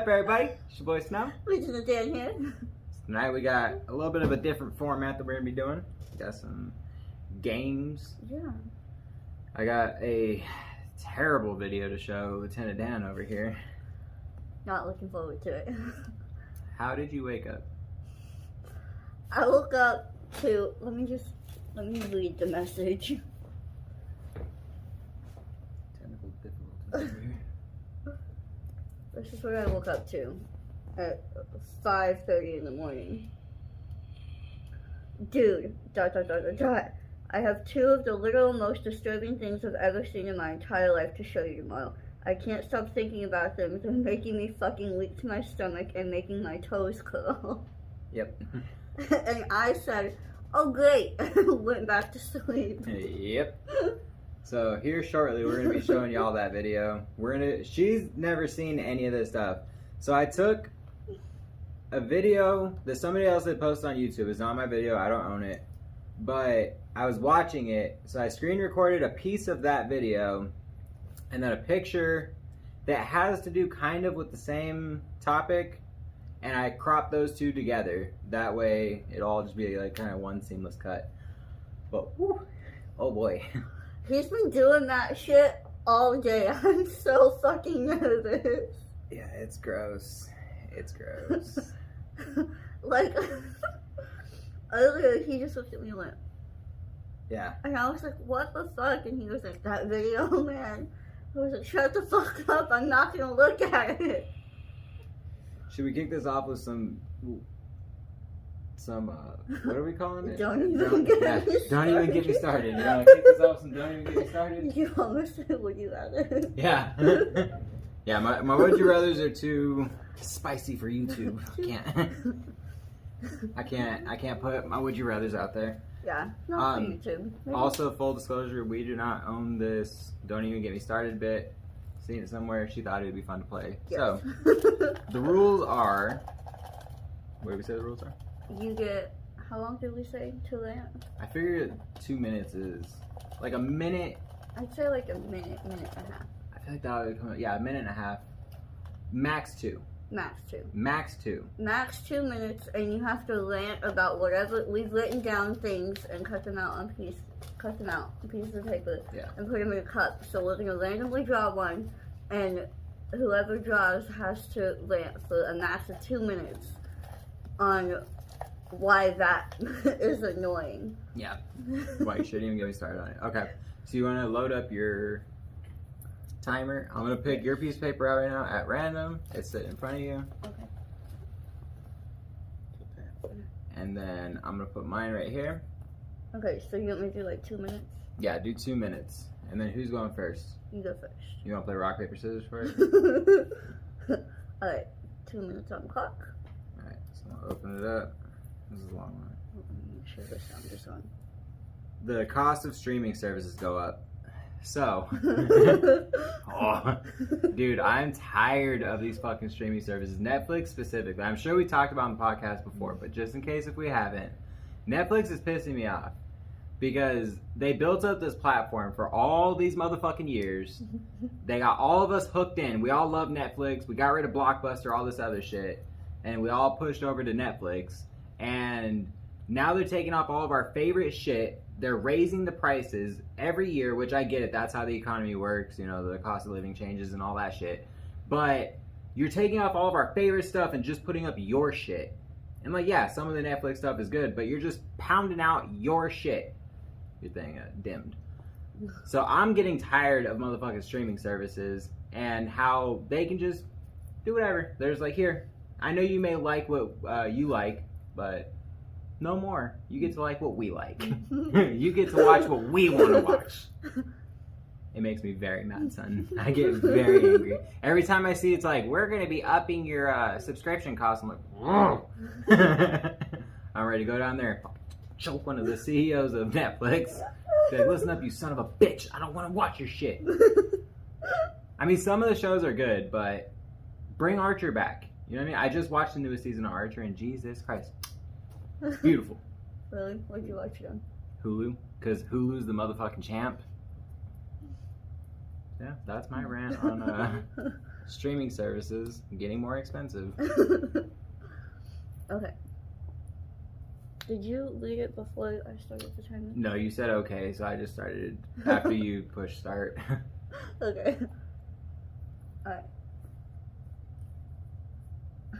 up, everybody? It's your boy Snow. Lieutenant Dan here. Tonight we got a little bit of a different format that we're going to be doing. We got some games. Yeah. I got a terrible video to show Lieutenant Dan over here. Not looking forward to it. How did you wake up? I woke up to, let me read the message. Technical difficulties here. This is what I woke up to at 5:30 in the morning. Dude, ... I have two of the literal most disturbing things I've ever seen in my entire life to show you tomorrow. I can't stop thinking about them. They're making me fucking leak to my stomach and making my toes curl. Yep. And I said, oh great, went back to sleep. Yep. So here shortly we're gonna be showing y'all that video. She's never seen any of this stuff. So I took a video that somebody else had posted on YouTube. It's not my video, I don't own it. But I was watching it, so I screen recorded a piece of that video and then a picture that has to do kind of with the same topic, and I cropped those two together. That way it'll all just be like kind of one seamless cut. But whew, oh boy. He's been doing that shit all day. I'm so fucking nervous. Yeah, it's gross. It's gross. Like, earlier he just looked at me and went, yeah. and I was like, what the fuck? And he was like, that video, man. I was like, shut the fuck up, I'm not gonna look at it. Should we kick this off with some what are we calling it? Don't even get me started. You wanna kick this off some don't even get me started? You almost said, would you rather? Yeah. Yeah, my would you rathers are too spicy for YouTube. I can't put my would you rathers out there. Yeah, not for YouTube. Maybe. Also, full disclosure, we do not own this don't even get me started bit. Seen it somewhere, she thought it would be fun to play. Yes. So, the rules are, what did we say the rules are? You get, how long did we say to land? I figured 2 minutes is, like a minute. I'd say like a minute and a half. I feel like that would come, yeah, a minute and a half. Max 2. Max 2. Max 2. Max 2 minutes, and you have to rant about whatever. We've written down things and cut them out on pieces of paper, Yeah. and put them in a cup. So we're gonna randomly draw one, and whoever draws has to rant for a max of 2 minutes on why that is annoying. Yeah. Why you shouldn't even get me started on it. Okay. So you want to load up your timer. I'm going to pick your piece of paper out right now at random. It's sitting in front of you. Okay. And then I'm going to put mine right here. Okay, so you want me to do like 2 minutes? Yeah, do 2 minutes. And then who's going first? You go first. You want to play rock, paper, scissors first? Alright, 2 minutes on the clock. Alright, so I'll open it up. This is a long one. Make sure this sound is on. The cost of streaming services go up. So, oh, dude, I'm tired of these fucking streaming services. Netflix specifically. I'm sure we talked about on the podcast before, but just in case if we haven't, Netflix is pissing me off because they built up this platform for all these motherfucking years. They got all of us hooked in. We all love Netflix. We got rid of Blockbuster, all this other shit, and we all pushed over to Netflix. And now they're taking off all of our favorite shit. They're raising the prices every year, which I get it. That's how the economy works. You know, the cost of living changes and all that shit. But you're taking off all of our favorite stuff and just putting up your shit. And like, yeah, some of the Netflix stuff is good, but you're just pounding out your shit. Your thing dimmed. So I'm getting tired of motherfucking streaming services and how they can just do whatever. There's like, here, I know you may like what you like, but no more. You get to like what we like. You get to watch what we want to watch. It makes me very mad, son. I get very angry. Every time I see it's like, we're going to be upping your subscription cost, I'm like, whoa. I'm ready to go down there and choke one of the CEOs of Netflix. Be like, listen up, you son of a bitch. I don't want to watch your shit. I mean, some of the shows are good, but bring Archer back. You know what I mean? I just watched the newest season of Archer, and Jesus Christ. It's beautiful. Really? What'd you watch it on? Hulu. Because Hulu's the motherfucking champ. Yeah, that's my rant on Streaming services getting more expensive. Okay. Did you read it before I started the timer? No, you said okay, so I just started after you push start. Okay. Alright. I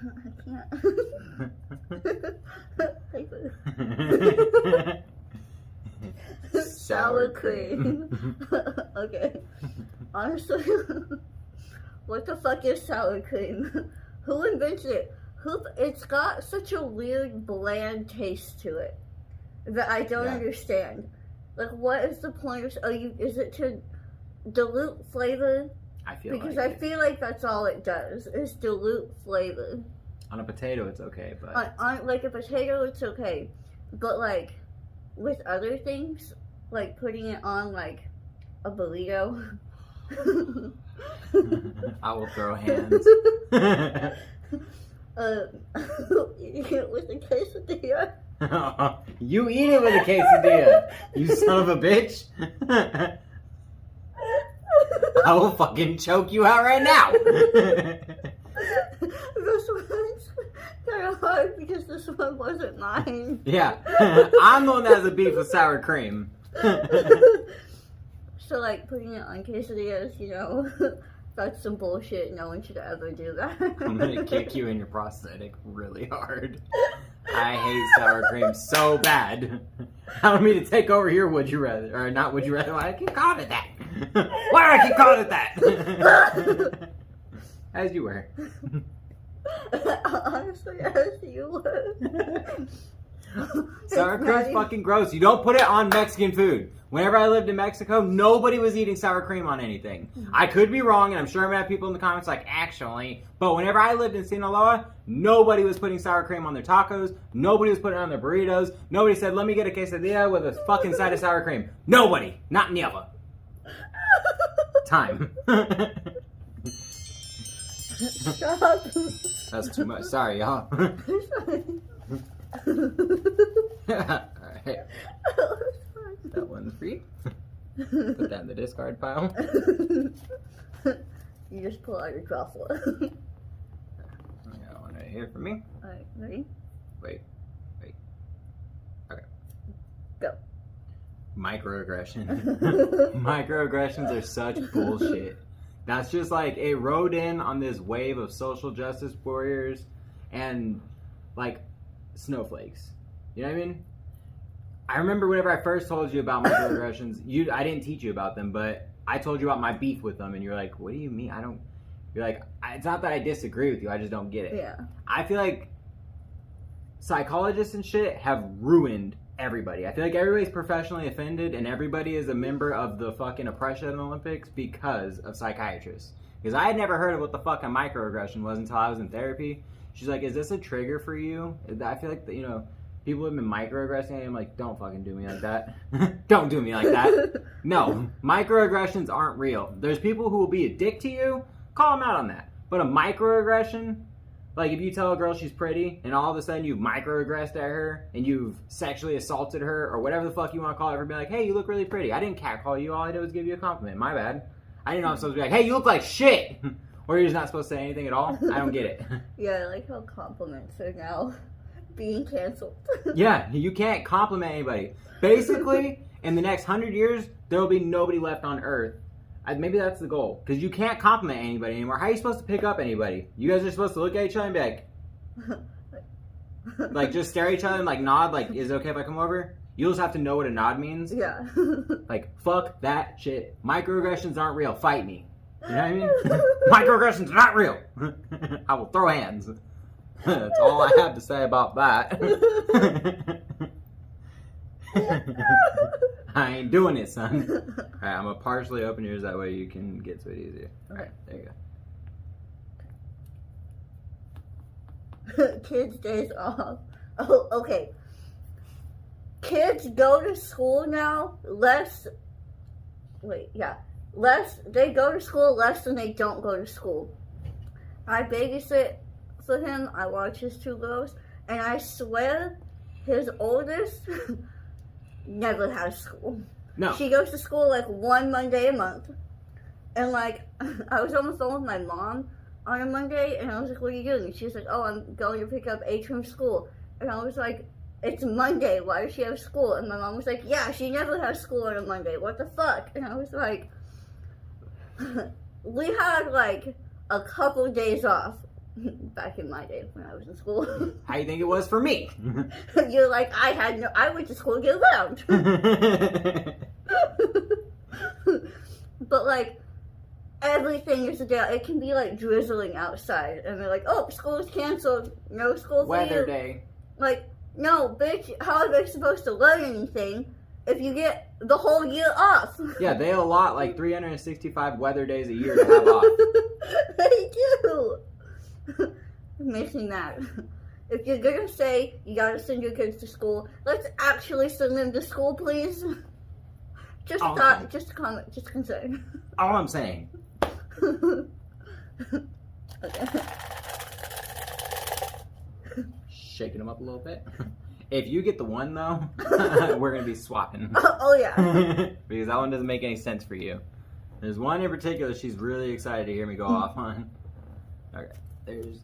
can't. Sour cream. Okay. Honestly, what the fuck is sour cream? Who invented it? It's got such a weird, bland taste to it that I don't understand. Like, what is the point of? Is it to dilute flavor? I feel because like I feel like that's all it does is dilute flavor. On a potato, it's okay, but on like a potato, it's okay, but like with other things, like putting it on like a burrito. I will throw hands. Eat it with a quesadilla. You eat it with a quesadilla, you son of a bitch. I will fucking choke you out right now. This one's kind of hard because this one wasn't mine. Yeah, I'm the one that has a beef with sour cream. So, like, putting it on quesadillas, you know, that's some bullshit. No one should ever do that. I'm gonna kick you in your prosthetic really hard. I hate sour cream so bad. I want me to take over here, would you rather? Or not would you rather? Why do I keep calling it that? Why do I keep calling it that? As you were. Honestly, as you were. Sour cream's fucking gross. You don't put it on Mexican food. Whenever I lived in Mexico, nobody was eating sour cream on anything. I could be wrong, and I'm sure I'm gonna have people in the comments like, actually. But whenever I lived in Sinaloa, nobody was putting sour cream on their tacos. Nobody was putting it on their burritos. Nobody said, let me get a quesadilla with a fucking side of sour cream. Nobody. Not never. Time. Stop. That's too much. Sorry, y'all. Alright. That one's free. Put that in the discard pile. You just pull out your truffle. I got one right here for me. Alright, ready? Wait. Okay. Go. Microaggression. Microaggressions are such bullshit. That's just like, it rode in on this wave of social justice warriors and like snowflakes. You know what I mean? I remember whenever I first told you about microaggressions, I didn't teach you about them, but I told you about my beef with them, and you're like, what do you mean? You're like, it's not that I disagree with you, I just don't get it. Yeah. I feel like psychologists and shit have ruined everybody. I feel like everybody's professionally offended, and everybody is a member of the fucking oppression Olympics because of psychiatrists. Because I had never heard of what the fuck a microaggression was until I was in therapy. She's like, is this a trigger for you? I feel like, you know, people have been microaggressing, and I'm like, don't fucking do me like that. Don't do me like that. No, microaggressions aren't real. There's people who will be a dick to you, call them out on that. But a microaggression, like if you tell a girl she's pretty, and all of a sudden you've microaggressed at her, and you've sexually assaulted her, or whatever the fuck you want to call it, or be like, hey, you look really pretty. I didn't catcall you, all I did was give you a compliment. My bad. I didn't know I'm supposed to be like, hey, you look like shit. Or you're just not supposed to say anything at all. I don't get it. Yeah, I like how compliments are now being canceled. Yeah, you can't compliment anybody. Basically, in the next 100 years, there will be nobody left on Earth. Maybe that's the goal. Because you can't compliment anybody anymore. How are you supposed to pick up anybody? You guys are supposed to look at each other and be like, just stare at each other and like nod, like, is it okay if I come over? You'll just have to know what a nod means. Yeah. Like, fuck that shit. Microaggressions aren't real. Fight me. You know what I mean? Microaggressions are not real. I will throw hands. That's all I have to say about that. I ain't doing it, son. Alright, I'm gonna partially open yours, that way you can get to it easier. Alright, there you go. Kids' days off. Oh, okay. Kids go to school now they go to school less than they don't go to school. I babysit for him, I watch his two girls, and I swear his oldest never has school. No. She goes to school like one Monday a month. And like, I was on the phone with my mom on a Monday? And I was like, what are you doing? And she was like, oh, I'm going to pick up H from school. And I was like, it's Monday, why does she have school? And my mom was like, yeah, she never has school on a Monday, what the fuck? And I was like, we had like a couple days off back in my day when I was in school. How you think it was for me? You're like, I went to school year round. But like, everything is a day. It can be like drizzling outside, and they're like, oh, school's canceled, no school for you. Weather day. Like, no, bitch, how are they supposed to learn anything if you get the whole year off? Yeah, they allot like 365 weather days a year to have off. They do. It makes me mad. If you're gonna say you gotta send your kids to school, let's actually send them to school, please. Just thought, just a comment, just a concern. All I'm saying. Okay. Shaking them up a little bit. If you get the one though, we're gonna be swapping. Oh yeah. Because that one doesn't make any sense for you. There's one in particular she's really excited to hear me go off on. Okay, there's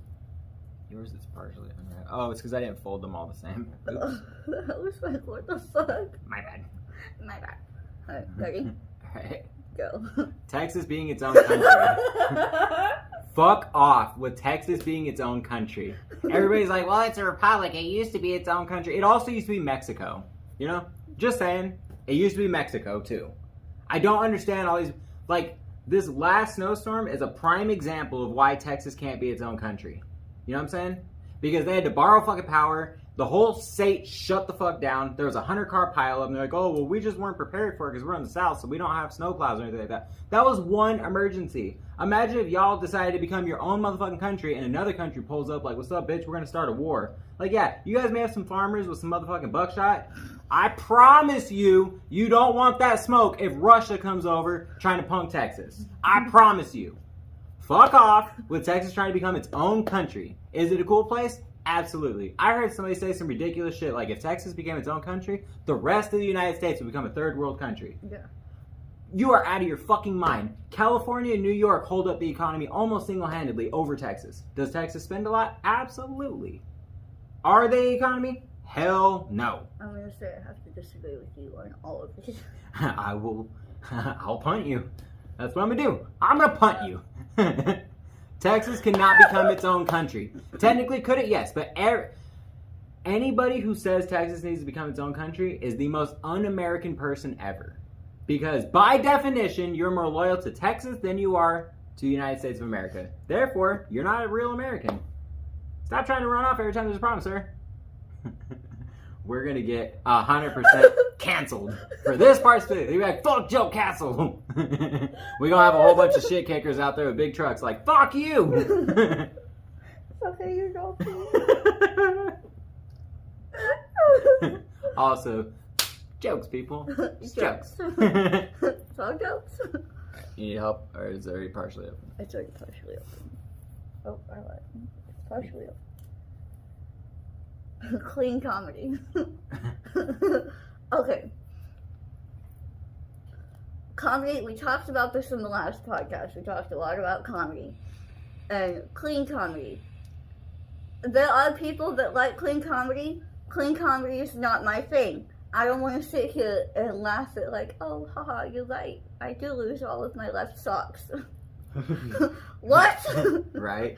yours is partially unwrapped. Oh, it's because I didn't fold them all the same. Oops. I was like, what the fuck? My bad. My bad. Alright, ready? Alright. Go. Texas being its own country. Fuck off with Texas being its own country. Everybody's like, well, it's a republic. It used to be its own country. It also used to be Mexico. You know? Just saying. It used to be Mexico, too. I don't understand all these... Like, this last snowstorm is a prime example of why Texas can't be its own country. You know what I'm saying? Because they had to borrow fucking power. The whole state shut the fuck down. There was a 100-car pileup, and they're like, oh, well, we just weren't prepared for it because we're in the South, so we don't have snowplows or anything like that. That was one emergency. Imagine if y'all decided to become your own motherfucking country, and another country pulls up like, what's up, bitch? We're going to start a war. Like, yeah, you guys may have some farmers with some motherfucking buckshot. I promise you, you don't want that smoke if Russia comes over trying to punk Texas. I promise you. Fuck off with Texas trying to become its own country. Is it a cool place? Absolutely. I heard somebody say some ridiculous shit like if Texas became its own country, the rest of the United States would become a third world country. Yeah. You are out of your fucking mind. California and New York hold up the economy almost single-handedly over Texas. Does Texas spend a lot? Absolutely. Are they economy? Hell no. I'm going to say I have to disagree with you on all of this. I'll punt you. That's what I'm going to do. I'm going to punt you. Texas cannot become its own country. Technically, could it? Yes. But anybody who says Texas needs to become its own country is the most un-American person ever. Because by definition, you're more loyal to Texas than you are to the United States of America. Therefore, you're not a real American. Stop trying to run off every time there's a problem, sir. We're going to get 100% canceled for this part specifically. You're like, fuck Joe Castle. We're going to have a whole bunch of shit kickers out there with big trucks like, fuck you. Okay, you're joking. Also, jokes, people. It's jokes. It's all jokes. You need help, or is it already partially open? It's already partially open. Oh, I lied. It's partially open. Clean comedy. Okay. Comedy, we talked about this in the last podcast. We talked a lot about comedy. And clean comedy. There are people that like clean comedy. Clean comedy is not my thing. I don't want to sit here and laugh at like, oh, haha, you're right. I do lose all of my left socks. What? Right?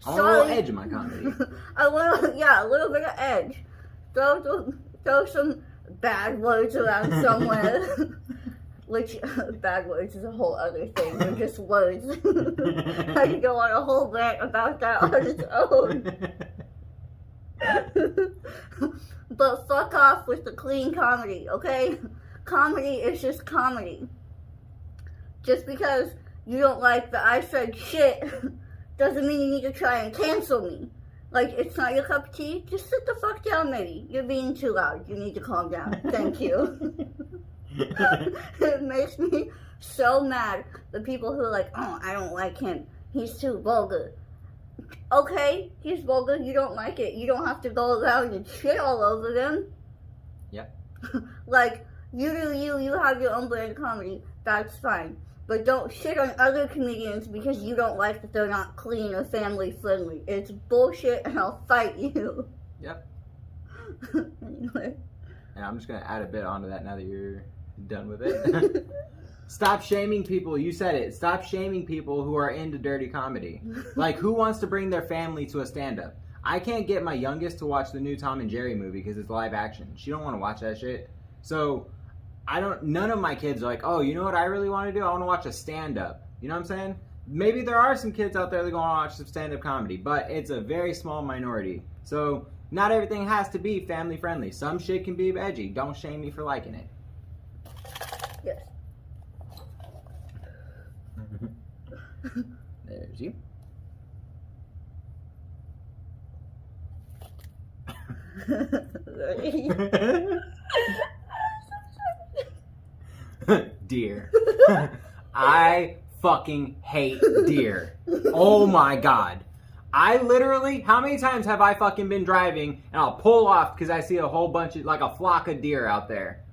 I want a little edge in my comedy. I want, a little bit of edge. Throw some bad words around somewhere. Which, bad words is a whole other thing. They're just words. I could go on a whole rant about that on its own. But fuck off with the clean comedy, okay? Comedy is just comedy. Just because you don't like that I said shit doesn't mean you need to try and cancel me. Like, it's not your cup of tea, just sit the fuck down, maybe. You're being too loud. You need to calm down. Thank you. It makes me so mad. The people who are like, oh, I don't like him. He's too vulgar. Okay, he's vulgar. You don't like it. You don't have to go around and shit all over them. Yep. Like, you do you have your own brand of comedy. That's fine. But don't shit on other comedians because you don't like that they're not clean or family friendly. It's bullshit and I'll fight you. Yep. Anyway. And I'm just going to add a bit onto that now that you're done with it. Stop shaming people. You said it. Stop shaming people who are into dirty comedy. Like, who wants to bring their family to a stand-up? I can't get my youngest to watch the new Tom and Jerry movie because it's live action. She don't want to watch that shit. So, none of my kids are like, oh, you know what I really want to do? I want to watch a stand-up. You know what I'm saying? Maybe there are some kids out there that go and watch some stand-up comedy, but it's a very small minority. So, not everything has to be family friendly. Some shit can be edgy. Don't shame me for liking it. Yes. There's you. Deer. I fucking hate deer. Oh my god. I literally, how many times have I fucking been driving and I'll pull off because I see a whole bunch of, like a flock of deer out there.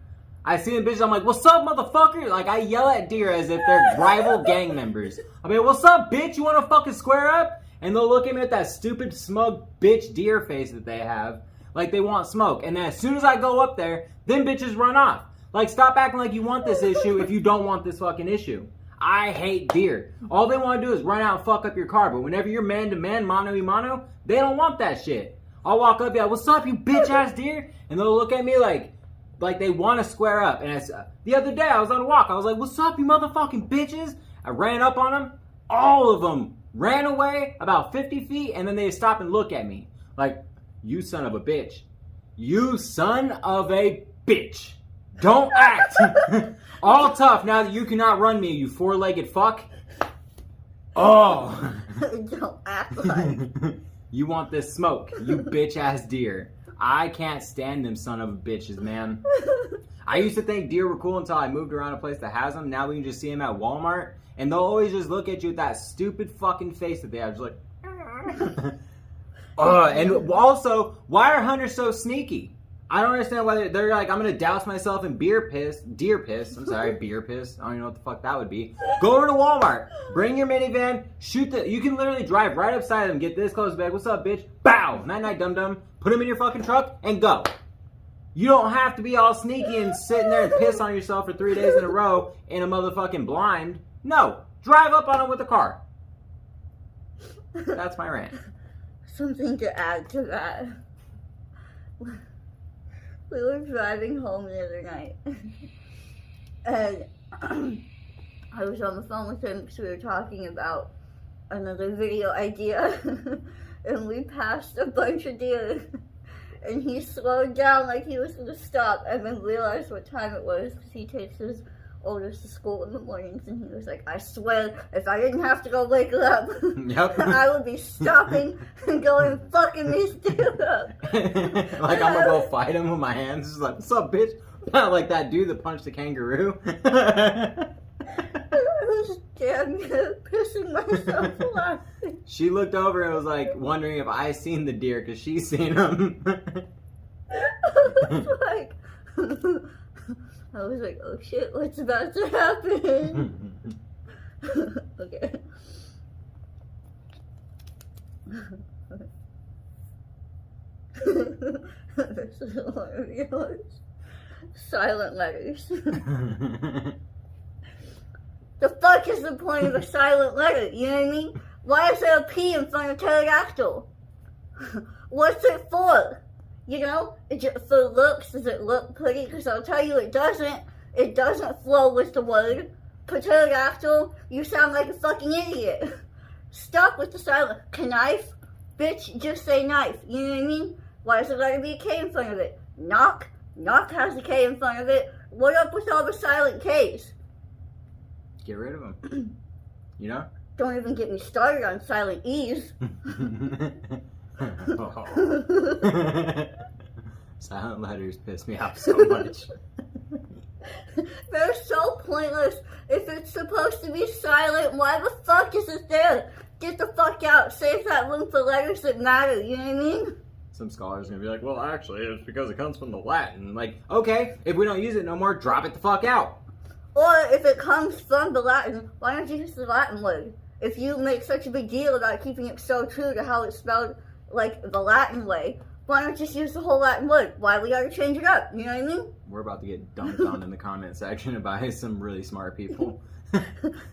I see them bitches, I'm like, what's up, motherfucker? Like, I yell at deer as if they're rival gang members. I mean, what's up, bitch? You want to fucking square up? And they'll look at me with that stupid, smug bitch deer face that they have. Like, they want smoke. And then as soon as I go up there, them bitches run off. Like, stop acting like you want this issue if you don't want this fucking issue. I hate deer. All they want to do is run out and fuck up your car. But whenever you're man-to-man, mano-y-mano, they don't want that shit. I'll walk up, yeah, what's up, you bitch-ass deer? And they'll look at me like they want to square up. And the other day, I was on a walk. I was like, what's up, you motherfucking bitches? I ran up on them. All of them ran away about 50 feet, and then they stop and look at me. Like, you son of a bitch. You son of a bitch. Don't act all tough now that you cannot run me, you four-legged fuck. Oh. Don't act like. You want this smoke, you bitch-ass deer. I can't stand them son of a bitches, man. I used to think deer were cool until I moved around a place that has them. Now we can just see them at Walmart, and they'll always just look at you with that stupid fucking face that they have. Just like, and also, why are hunters so sneaky? I don't understand why they're like, I'm going to douse myself in deer piss. I'm sorry, beer piss. I don't even know what the fuck that would be. Go over to Walmart. Bring your minivan. You can literally drive right upside them. Get this close back. What's up, bitch? Bow. Night, dum-dum. Put them in your fucking truck and go. You don't have to be all sneaky and sitting there and piss on yourself for 3 days in a row in a motherfucking blind. No. Drive up on them with a car. That's my rant. Something to add to that. We were driving home the other night, and I was on the phone with him because we were talking about another video idea, and we passed a bunch of deer, and he slowed down like he was going to stop, and then realized what time it was because he takes his oldest to school in the mornings, and he was like, I swear, if I didn't have to go wake her up, yep. I would be stopping and going fucking these deer up. Like I'm gonna go fight him with my hands. Just like, what's up, bitch? Like that dude that punched the kangaroo. I was damn near pissing myself laughing. She looked over and was like wondering if I seen the deer because she's seen him. I was like, oh shit, what's about to happen? Okay. This is one of yours. Silent letters. The fuck is the point of a silent letter? You know what I mean? Why is there a P in front of pterodactyl? What's it for? You know, is it for looks? Does it look pretty? Because I'll tell you it doesn't. It doesn't flow with the word. Pterodactyl, you sound like a fucking idiot. Stop with the silent. Knife? Bitch, just say knife. You know what I mean? Why does it gotta be a K in front of it? Knock? Knock has a K in front of it. What up with all the silent Ks? Get rid of them. You know? Don't even get me started on silent E's. Silent letters piss me off so much. They're so pointless. If it's supposed to be silent, why the fuck is it there? Get the fuck out. Save that room for letters that matter. You know what I mean? Some scholars are going to be like, well, actually, it's because it comes from the Latin. Like, okay, if we don't use it no more, drop it the fuck out. Or if it comes from the Latin, why don't you use the Latin word? If you make such a big deal about keeping it so true to how it's spelled, like the Latin way, why don't you just use the whole Latin word? Why we gotta change it up? You know what I mean? We're about to get dunked on in the comment section by some really smart people.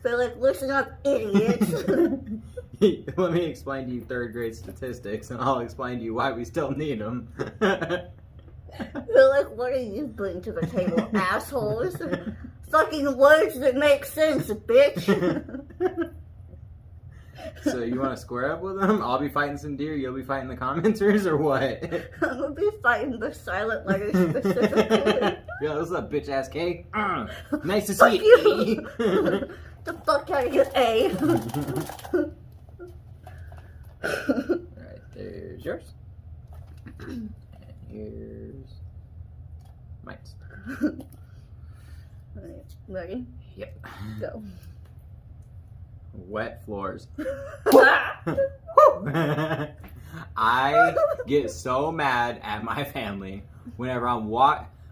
They're like, listen up, idiots. Let me explain to you third grade statistics, and I'll explain to you why we still need them. They're like, what are you bringing to the table, assholes? Fucking words that make sense, bitch. So you want to square up with them? I'll be fighting some deer, you'll be fighting the commenters, or what? I'm gonna be fighting the silent letters specifically. Yo, what's up, bitch ass K? Nice to Fuck see you. you. The fuck out of your A. Alright, there's yours. And here's Mike's. Alright, ready? Yep. Go. Wet floors. I get so mad at my family whenever I'm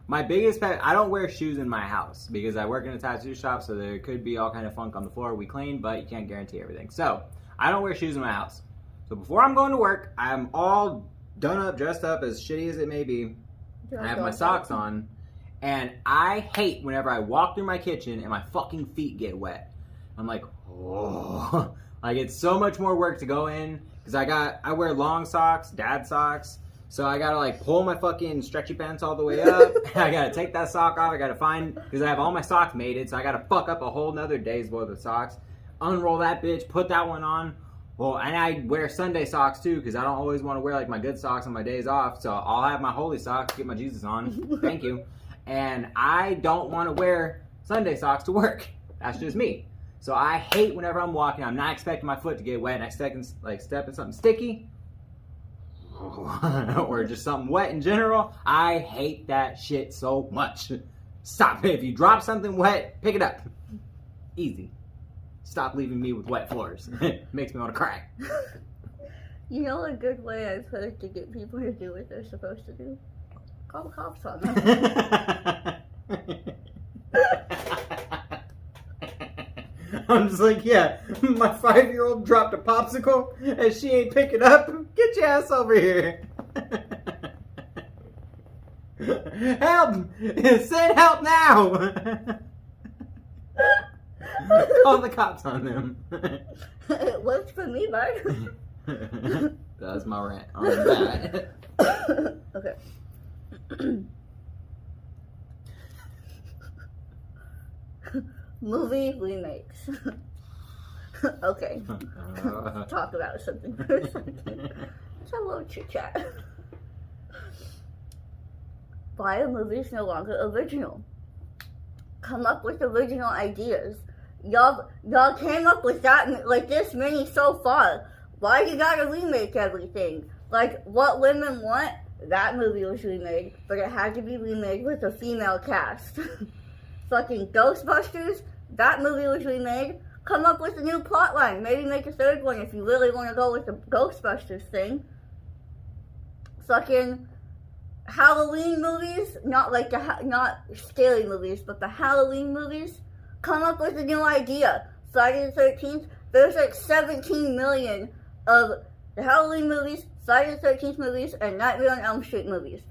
my biggest pet, I don't wear shoes in my house because I work in a tattoo shop, so there could be all kind of funk on the floor. We clean, but you can't guarantee everything. So I don't wear shoes in my house. So before I'm going to work, I'm all done up, dressed up, as shitty as it may be. I have my socks on, and I hate whenever I walk through my kitchen and my fucking feet get wet. I'm like, oh, like it's so much more work to go in because I wear long socks, dad socks, so I gotta like pull my fucking stretchy pants all the way up. I gotta take that sock off. I gotta find, because I have all my socks mated, so I gotta fuck up a whole nother day's worth of socks. Unroll that bitch, put that one on. Well, and I wear Sunday socks too because I don't always want to wear like my good socks on my days off. So I'll have my holy socks, get my Jesus on. Thank you. And I don't want to wear Sunday socks to work. That's just me. So I hate whenever I'm walking, I'm not expecting my foot to get wet and I step in something sticky or just something wet in general. I hate that shit so much. Stop it. If you drop something wet, pick it up. Easy. Stop leaving me with wet floors. Makes me want to cry. You know a good way I've heard to get people to do what they're supposed to do? Call the cops on them. I'm just like, yeah, my 5-year-old dropped a popsicle and she ain't pick it up. Get your ass over here. Help! Send help now! Call the cops on them. It worked for me, bud. That's my rant on that. Okay. Movie remakes. Okay. Talk about something for a second. Let's have a little chit chat. Why are movies no longer original? Come up with original ideas. Y'all came up with that, like this many so far. Why you gotta remake everything? Like, What Women Want, that movie was remade, but it had to be remade with a female cast. Fucking Ghostbusters, that movie was remade. Come up with a new plot line. Maybe make a third one if you really want to go with the Ghostbusters thing. Fucking Halloween movies, not scary movies, but the Halloween movies. Come up with a new idea. Friday the 13th, there's like 17 million of the Halloween movies, Friday the 13th movies, and Nightmare on Elm Street movies.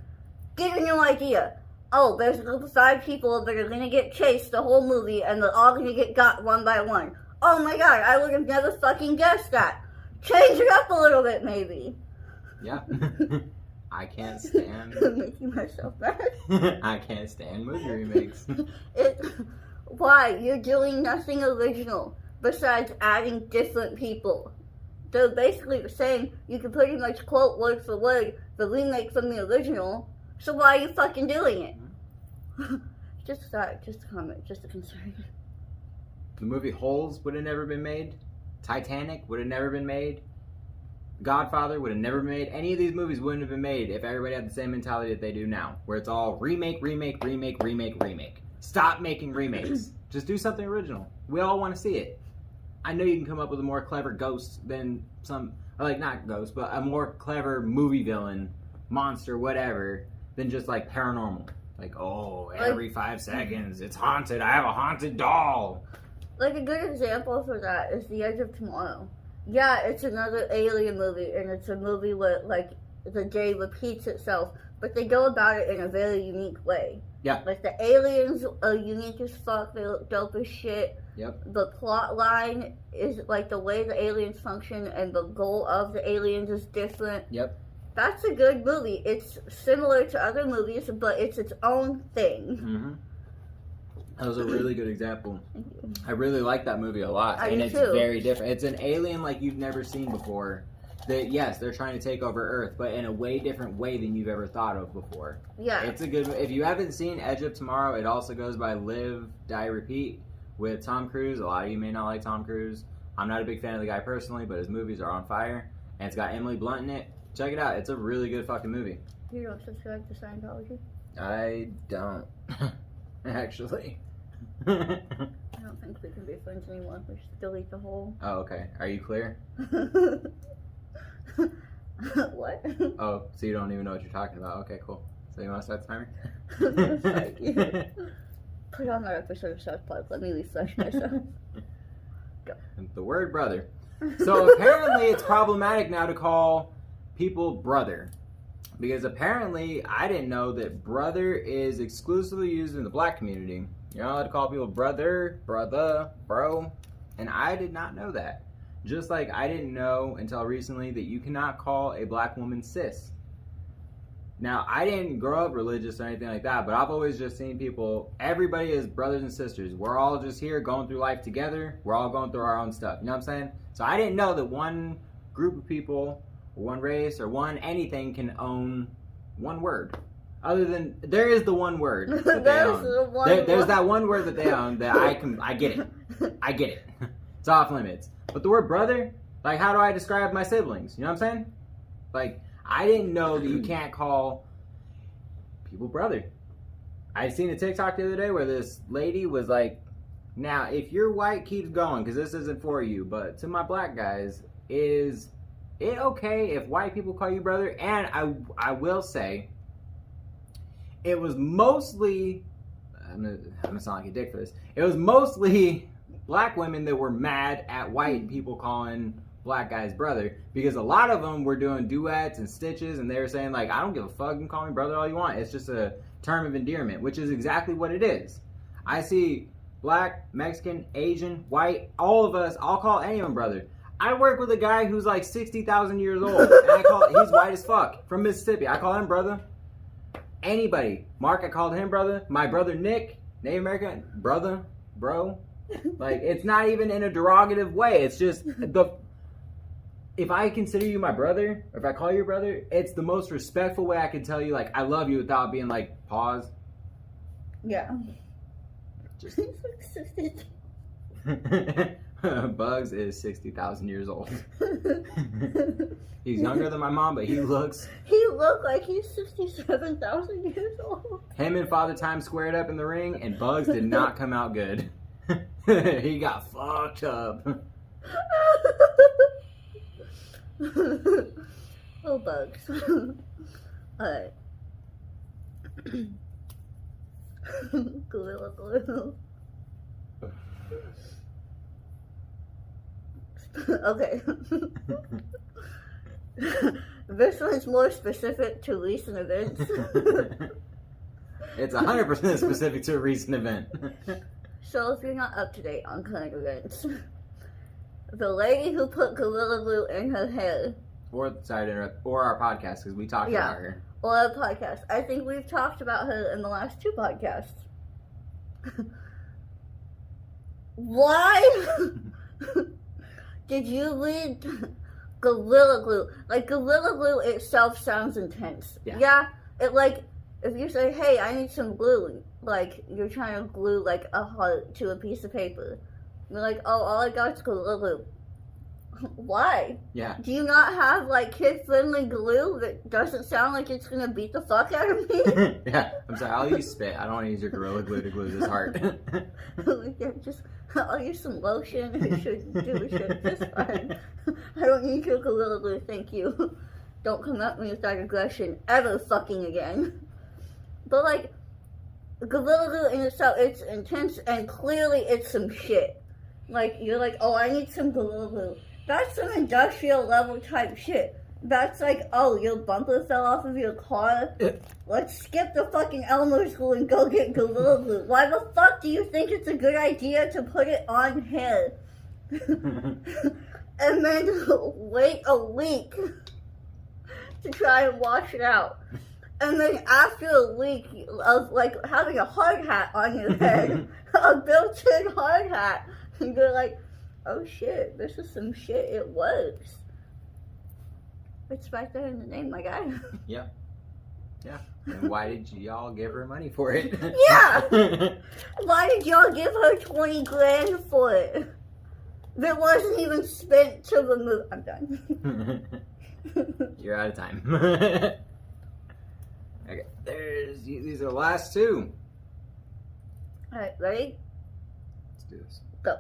Get a new idea. Oh, there's a group of 5 people that are gonna get chased the whole movie, and they're all gonna get got one by one. Oh my god, I would have never fucking guessed that. Change it up a little bit, maybe. Yeah. I can't stand... Making myself mad. I can't stand movie remakes. Why? You're doing nothing original besides adding different people. They're basically saying you can pretty much quote word for word the remake from the original, so why are you fucking doing it? Just a comment, just a concern. The movie Holes would have never been made. Titanic would have never been made. Godfather would have never been made. Any of these movies wouldn't have been made if everybody had the same mentality that they do now, where it's all remake, remake, remake, remake, remake. Stop making remakes. Just do something original. We all want to see it. I know you can come up with a more clever ghost than not ghost, but a more clever movie villain, monster, whatever, than just like paranormal. Like, oh, every 5 seconds, it's haunted. I have a haunted doll. Like, a good example for that is The Edge of Tomorrow. Yeah, it's another alien movie, and it's a movie where, like, the day repeats itself, but they go about it in a very unique way. Yeah. Like, the aliens are unique as fuck, they look dope as shit. Yep. The plot line is, like, the way the aliens function and the goal of the aliens is different. Yep. That's a good movie. It's similar to other movies, but it's its own thing. Mm-hmm. That was a really good example. Thank you. I really like that movie a lot. I and do it's too. very different. It's an alien like you've never seen before. That, yes, they're trying to take over Earth, but in a way different way than you've ever thought of before. Yeah. It's a good... If you haven't seen Edge of Tomorrow, it also goes by Live, Die, Repeat with Tom Cruise. A lot of you may not like Tom Cruise. I'm not a big fan of the guy personally, but his movies are on fire. And it's got Emily Blunt in it. Check it out. It's a really good fucking movie. You don't subscribe to Scientology? I don't. Actually. I don't think we can be friends anymore. We should delete the whole... Oh, okay. Are you clear? What? Oh, so you don't even know what you're talking about. Okay, cool. So you want to start the timer? Put on our episode of South Park. Let me refresh myself. Go. The word brother. So apparently it's problematic now to call people brother. Because apparently I didn't know that brother is exclusively used in the black community. You're not allowed to call people brother, bro. And I did not know that. Just like I didn't know until recently that you cannot call a black woman sis. Now, I didn't grow up religious or anything like that, but I've always just seen people, everybody is brothers and sisters. We're all just here going through life together. We're all going through our own stuff. You know what I'm saying? So I didn't know that one group of people, or one race, or one anything can own one word. Other than, there is the one word that they own. There's that one word that they own that I get it. I get it. It's off limits. But the word brother, like, how do I describe my siblings? You know what I'm saying? Like, I didn't know that you can't call people brother. I seen a TikTok the other day where this lady was like, now, if your white keeps going, because this isn't for you, but to my black guys, is it okay if white people call you brother? And I will say, it was mostly, I'm gonna sound like a dick for this, it was mostly black women that were mad at white people calling black guys brother, because a lot of them were doing duets and stitches, and they were saying, like, I don't give a fuck, you can call me brother all you want, it's just a term of endearment, which is exactly what it is. I see black, Mexican, Asian, white, all of us, I'll call anyone brother. I work with a guy who's like 60,000 years old, and he's white as fuck, from Mississippi. I call him brother. Anybody. Mark, I called him brother. My brother Nick, Native American, brother, bro. Like, it's not even in a derogative way. It's just, if I consider you my brother, or if I call you brother, it's the most respectful way I can tell you, like, I love you without being like, pause. Yeah. Just... Bugs is 60,000 years old. He's younger than my mom, but he looks... He looked like he's 67,000 years old. Him and Father Time squared up in the ring, and Bugs did not come out good. He got fucked up. Oh, Bugs. Alright. Gorilla glue. Okay. This one's more specific to recent events. It's 100% specific to a recent event. So if you're not up to date on current events, the lady who put Gorilla Glue in her hair, or sorry to interrupt, or our podcast, because we talked about her. Or our podcast. I think we've talked about her in the last 2 podcasts. Why did you read Gorilla Glue? Like, Gorilla Glue itself sounds intense. Yeah, it, like, if you say, hey, I need some glue, like, you're trying to glue, like, a heart to a piece of paper. You're like, oh, all I got is Gorilla Glue. Why? Yeah. Do you not have, like, kid-friendly glue that doesn't sound like it's gonna beat the fuck out of me? Yeah, I'm sorry, I'll use spit. I don't want to use your Gorilla Glue to glue this heart. Yeah, just, I'll use some lotion. It should do the shit just fine. I don't need your Gorilla Glue, thank you. Don't come at me with that aggression ever fucking again. But, like, Galileo in itself, it's intense, and clearly it's some shit. Like, you're like, oh, I need some Galileo. That's some industrial level type shit. That's like, oh, your bumper fell off of your car? Let's skip the fucking Elmer school and go get Galileo. Why the fuck do you think it's a good idea to put it on hair? And then wait a week to try and wash it out. And then after a week of like having a hard hat on your head, a built-in hard hat, and you're like, oh shit, this is some shit, it works. It's right there in the name, my guy. Yeah. Yeah. And why did y'all give her money for it? Yeah! Why did y'all give her 20 grand for it? That wasn't even spent to remove. I'm done. You're out of time. Okay, these are the last two. Alright, ready? Let's do this. Go.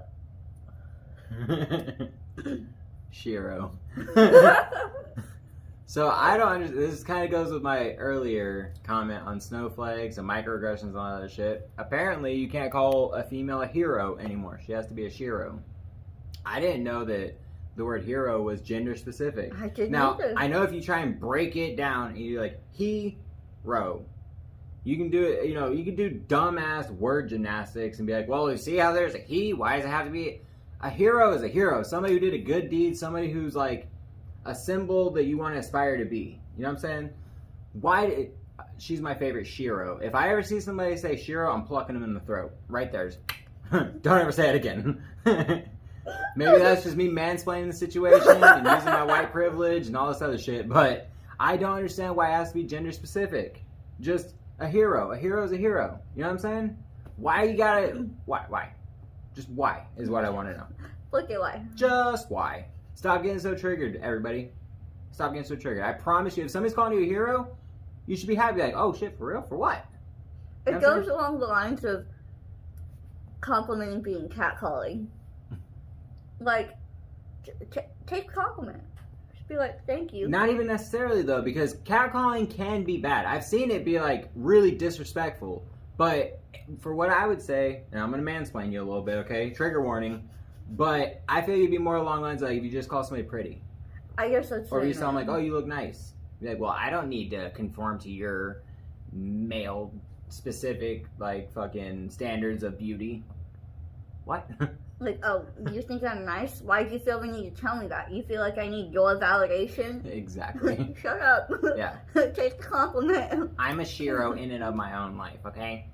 Shiro. So I don't understand. This kind of goes with my earlier comment on snowflakes and microaggressions and all that other shit. Apparently, you can't call a female a hero anymore. She has to be a Shiro. I didn't know that the word hero was gender specific. I didn't Now, either. I know if you try and break it down and you're like, he-ro. You can do it, you can do dumbass word gymnastics and be like, well, you see how there's a he? Why does it have to be? A hero is a hero. Somebody who did a good deed, somebody who's like a symbol that you want to aspire to be. You know what I'm saying? She's my favorite Shiro. If I ever see somebody say Shiro, I'm plucking them in the throat. Right there. Don't ever say it again. Maybe that's just me mansplaining the situation and using my white privilege and all this other shit, but I don't understand why it has to be gender specific. Just a hero. A hero is a hero. You know what I'm saying? Why you gotta... Why? Just why is what I want to know. Look at why. Just why. Stop getting so triggered, everybody. Stop getting so triggered. I promise you, if somebody's calling you a hero, you should be happy. Like, oh shit, for real? For what? You It goes along the lines of complimenting being catcalling. Like, take a compliment. Just be like, thank you. Not even necessarily, though, because catcalling can be bad. I've seen it be, like, really disrespectful. But for what I would say, and I'm going to mansplain you a little bit, okay? Trigger warning. But I feel you'd be more along the lines of, like, if you just call somebody pretty. I guess that's Or if you tell them, like, oh, you look nice. You're like, well, I don't need to conform to your male-specific, like, fucking standards of beauty. What? Like, oh, you think I'm nice? Why do you feel the need to tell me that? You feel like I need your validation? Exactly. Shut up. Yeah. Take the compliment. I'm a Shiro in and of my own life, okay?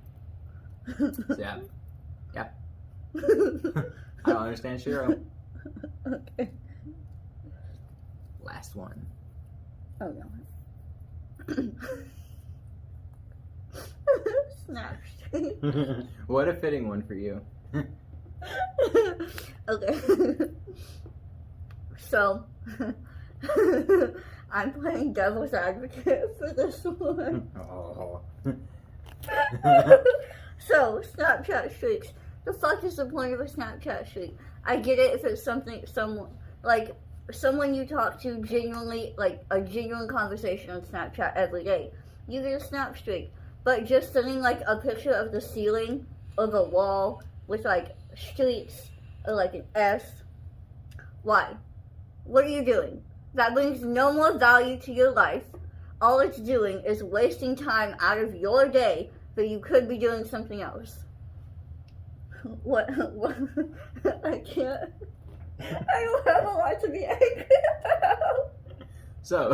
So, yeah. Yeah. I don't understand Shiro. Okay. Last one. Oh no. Snap streak. What a fitting one for you. Okay. So, I'm playing devil's advocate for this one. Oh. So, Snapchat streaks. The fuck is the point of a Snapchat streak? I get it if it's someone you talk to genuinely, like a genuine conversation on Snapchat every day. You get a snap streak. But just sending like a picture of the ceiling of a wall with like streaks or like an S. Why? What are you doing? That brings no more value to your life. All it's doing is wasting time out of your day that you could be doing something else. What? I can't. I don't have a lot to be angry about. So,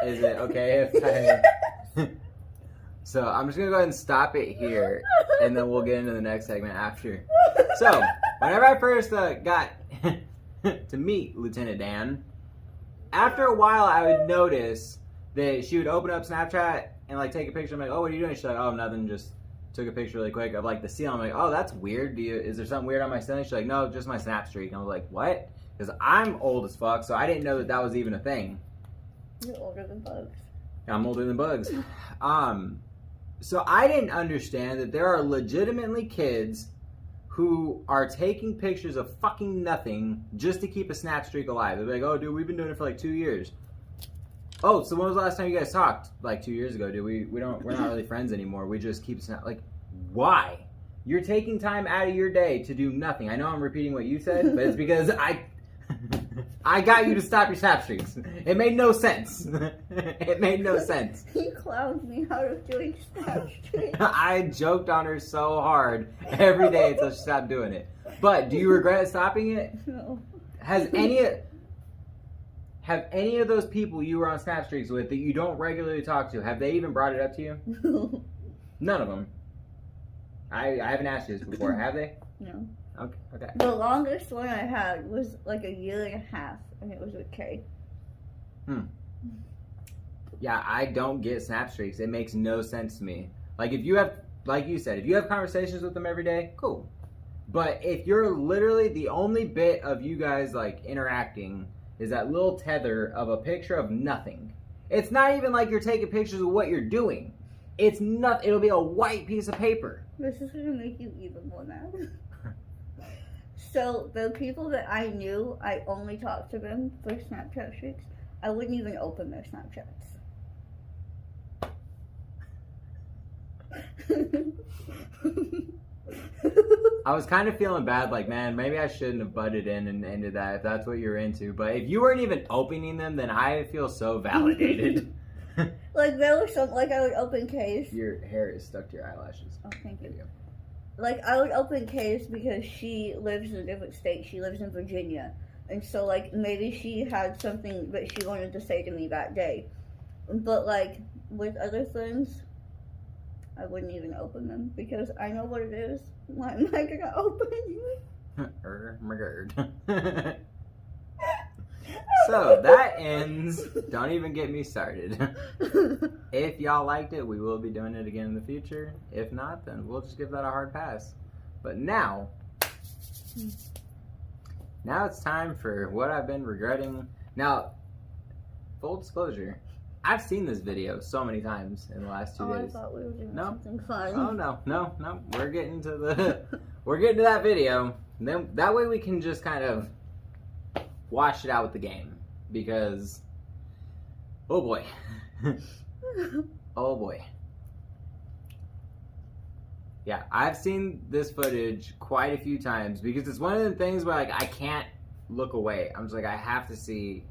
is it okay if I... So, I'm just going to go ahead and stop it here, and then we'll get into the next segment after. So, whenever I first got to meet Lieutenant Dan, after a while I would notice that she would open up Snapchat and like take a picture. I'm like, oh, what are you doing? She's like, oh, nothing, just took a picture really quick of like the ceiling. I'm like, oh, that's weird. Is there something weird on my ceiling? She's like, no, just my snap streak. And I was like, what? Because I'm old as fuck, so I didn't know that was even a thing. You're older than bugs. I'm older than bugs. So I didn't understand that there are legitimately kids who are taking pictures of fucking nothing just to keep a snap streak alive. They're like, oh, dude, we've been doing it for like 2 years. Oh, so when was the last time you guys talked? Like 2 years ago, dude. We're not really friends anymore. We just keep snap. Like, Why? You're taking time out of your day to do nothing. I know I'm repeating what you said, but it's because I got you to stop your snap streaks. It made no sense. It made no sense. He clowned me out of doing snap streaks. I joked on her so hard every day until she stopped doing it. But do you regret stopping it? No. Have any of those people you were on snap streaks with that you don't regularly talk to, have they even brought it up to you? No. None of them. I haven't asked you this before, have they? No. Okay. The longest one I had was like a year and a half, and it was with Kay. Yeah, I don't get snap streaks. It makes no sense to me. Like, if you have, like you said, if you have conversations with them every day, cool. But if you're literally the only bit of you guys, like, interacting is that little tether of a picture of nothing. It's not even like you're taking pictures of what you're doing. It's not. It'll be a white piece of paper. This is gonna make you even more mad. So the people that I knew, I only talked to them for Snapchat streaks. I wouldn't even open their Snapchats. I was kind of feeling bad, like, man, maybe I shouldn't have butted in and ended that if that's what you're into. But if you weren't even opening them, then I feel so validated. Like, there was some, like, I would open Kay's. Your hair is stuck to your eyelashes. Oh, thank you. Like, I would open Kay's because she lives in a different state. She lives in Virginia. And so, like, maybe she had something that she wanted to say to me that day. But, like, with other friends, I wouldn't even open them because I know what it is. Why am I gonna open it? My gird. So that ends. Don't even get me started. If y'all liked it, we will be doing it again in the future. If not, then we'll just give that a hard pass. But now it's time for what I've been regretting. Now, full disclosure, I've seen this video so many times in the last 2 days. I thought we were doing something fun. Oh no. We're getting to that video. And then that way we can just kind of wash it out with the game. Because oh boy. Oh boy. Yeah, I've seen this footage quite a few times because it's one of the things where, like, I can't look away. I'm just like, I have to see.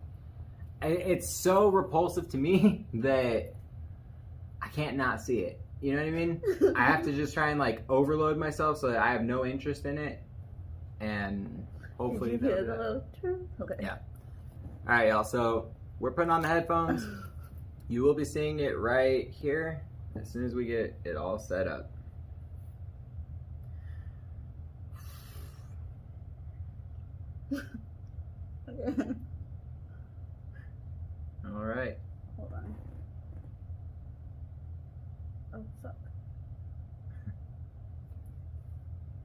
It's so repulsive to me that I can't not see it. You know what I mean? I have to just try and, like, overload myself so that I have no interest in it. And hopefully Did you hear the little term? Okay. Yeah. Alright, y'all. So we're putting on the headphones. You will be seeing it right here as soon as we get it all set up. Okay. Alright. Hold on. Oh, fuck.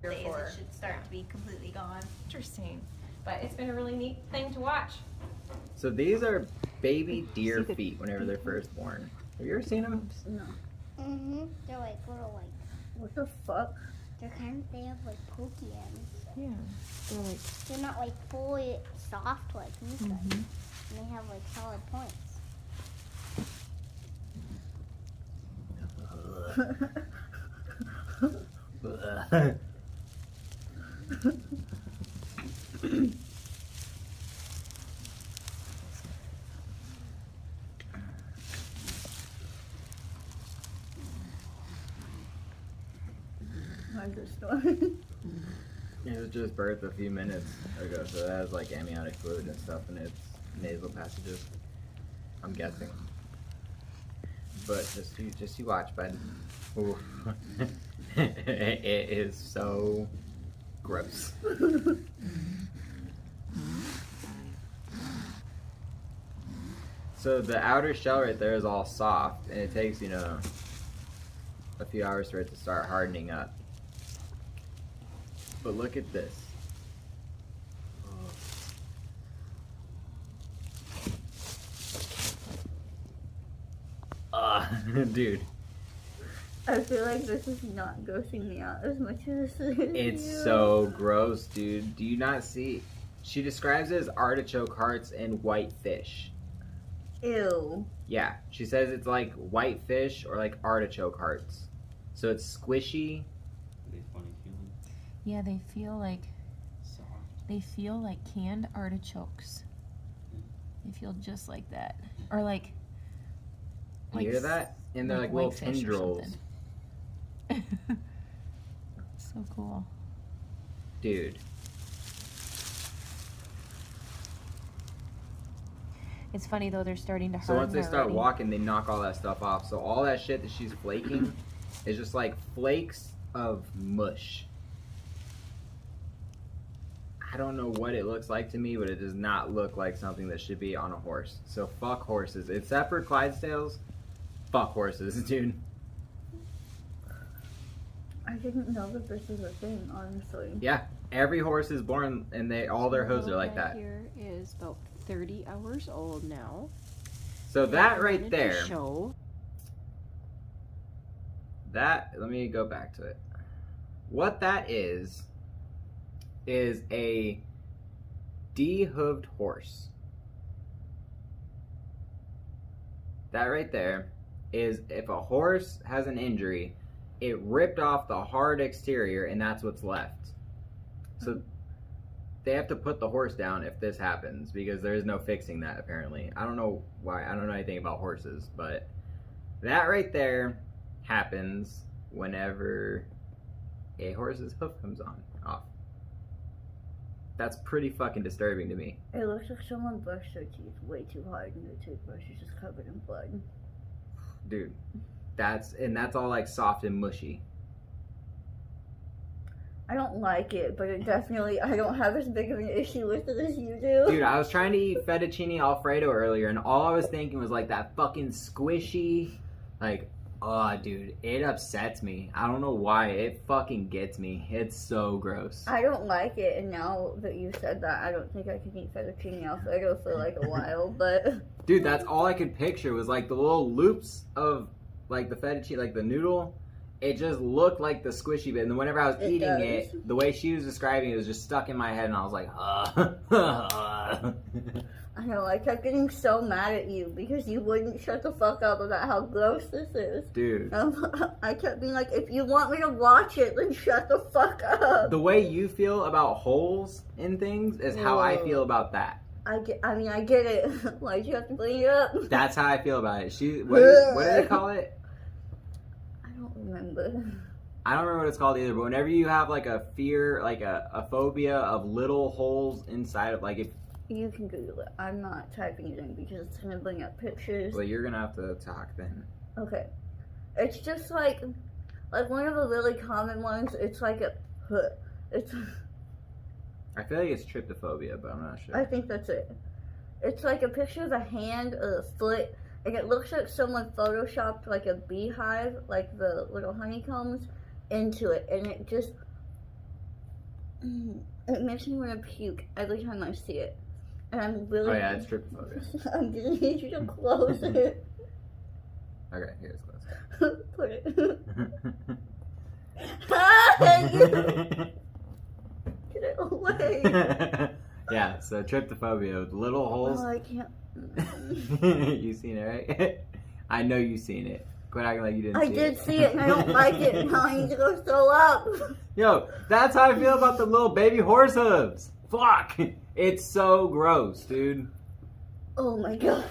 Days it should start to be completely gone. Interesting. But it's been a really neat thing to watch. So these are baby deer feet whenever they're first born. Have you ever seen them? No. They're like little like. What the fuck? They have like pokey ends. Yeah. They're like. They're not like fully soft like these guys. And they have like solid points. How's the story? It was just birthed a few minutes ago, so it has like amniotic fluid and stuff in its nasal passages. I'm guessing. But just you watch, bud. Ooh. It is so gross. So the outer shell right there is all soft, and it takes, a few hours for it to start hardening up. But look at this. Dude. I feel like this is not grossing me out as much as this is. It's so gross, dude. Do you not see? She describes it as artichoke hearts and white fish. Ew. Yeah, she says it's like white fish or like artichoke hearts. So it's squishy Yeah, they feel like canned artichokes. They feel just like that, or like. You hear that? And they're like little whitefish or tendrils. So cool. Dude. It's funny though, they're starting to harden. So once they start already. walking, they knock all that stuff off. So all that shit that she's flaking is just like flakes of mush. I don't know what it looks like to me, but it does not look like something that should be on a horse. So fuck horses. Except for Clydesdales, fuck horses, dude. I didn't know that this was a thing, honestly. Yeah, every horse is born and all their hooves are like that. Here is about 30 hours old now. So that I right wanted to there, show. that, let me go back to it. What that is a de-hooved horse. That right there is if a horse has an injury, it ripped off the hard exterior and that's what's left. So they have to put the horse down if this happens because there is no fixing that apparently. I don't know why, I don't know anything about horses, but that right there happens whenever a horse's hoof comes off. That's pretty fucking disturbing to me. It looks like someone brushed their teeth way too hard and their toothbrush is just covered in blood. Dude, that's all like soft and mushy. I don't like it, but it definitely, I don't have as big of an issue with it as you do. Dude, I was trying to eat fettuccine alfredo earlier and all I was thinking was like that fucking squishy, like, oh dude, it upsets me. I don't know why, it fucking gets me. It's so gross. I don't like it, and now that you said that, I don't think I can eat fettuccine alfredo for like a while, but... Dude, that's all I could picture was like the little loops of like the fettuccine, like the noodle. It just looked like the squishy bit, and then whenever I was eating it, the way she was describing it was just stuck in my head, and I was like, I know, I kept getting so mad at you because you wouldn't shut the fuck up about how gross this is. Dude. I kept being like, if you want me to watch it, then shut the fuck up. The way you feel about holes in things is how I feel about that. I get it. Why'd you have to bring it up? That's how I feel about it. What do they call it? I don't remember. I don't remember what it's called either, but whenever you have like a fear, like a phobia of little holes inside of, like if... You can Google it. I'm not typing it in because it's going to bring up pictures. Well, you're going to have to talk then. Okay. It's just like one of the really common ones, it's like a... It's... I feel like it's tryptophobia, but I'm not sure. I think that's it. It's like a picture of a hand or a foot, and it looks like someone photoshopped like a beehive, like the little honeycombs, into it, and it just... It makes me want to puke every time I see it. And I'm really... Oh yeah, it's tryptophobia. I'm gonna need you to close it. Okay, here's close. Put it. Get it away. Yeah, so tryptophobia with little holes. Oh, I can't. You seen it, right? I know you seen it. Quit acting like you didn't I see it. did see it and I don't like it. Now I need to go throw up. Yo, that's how I feel about the little baby horse hooves. Fuck! It's so gross, dude. Oh my god.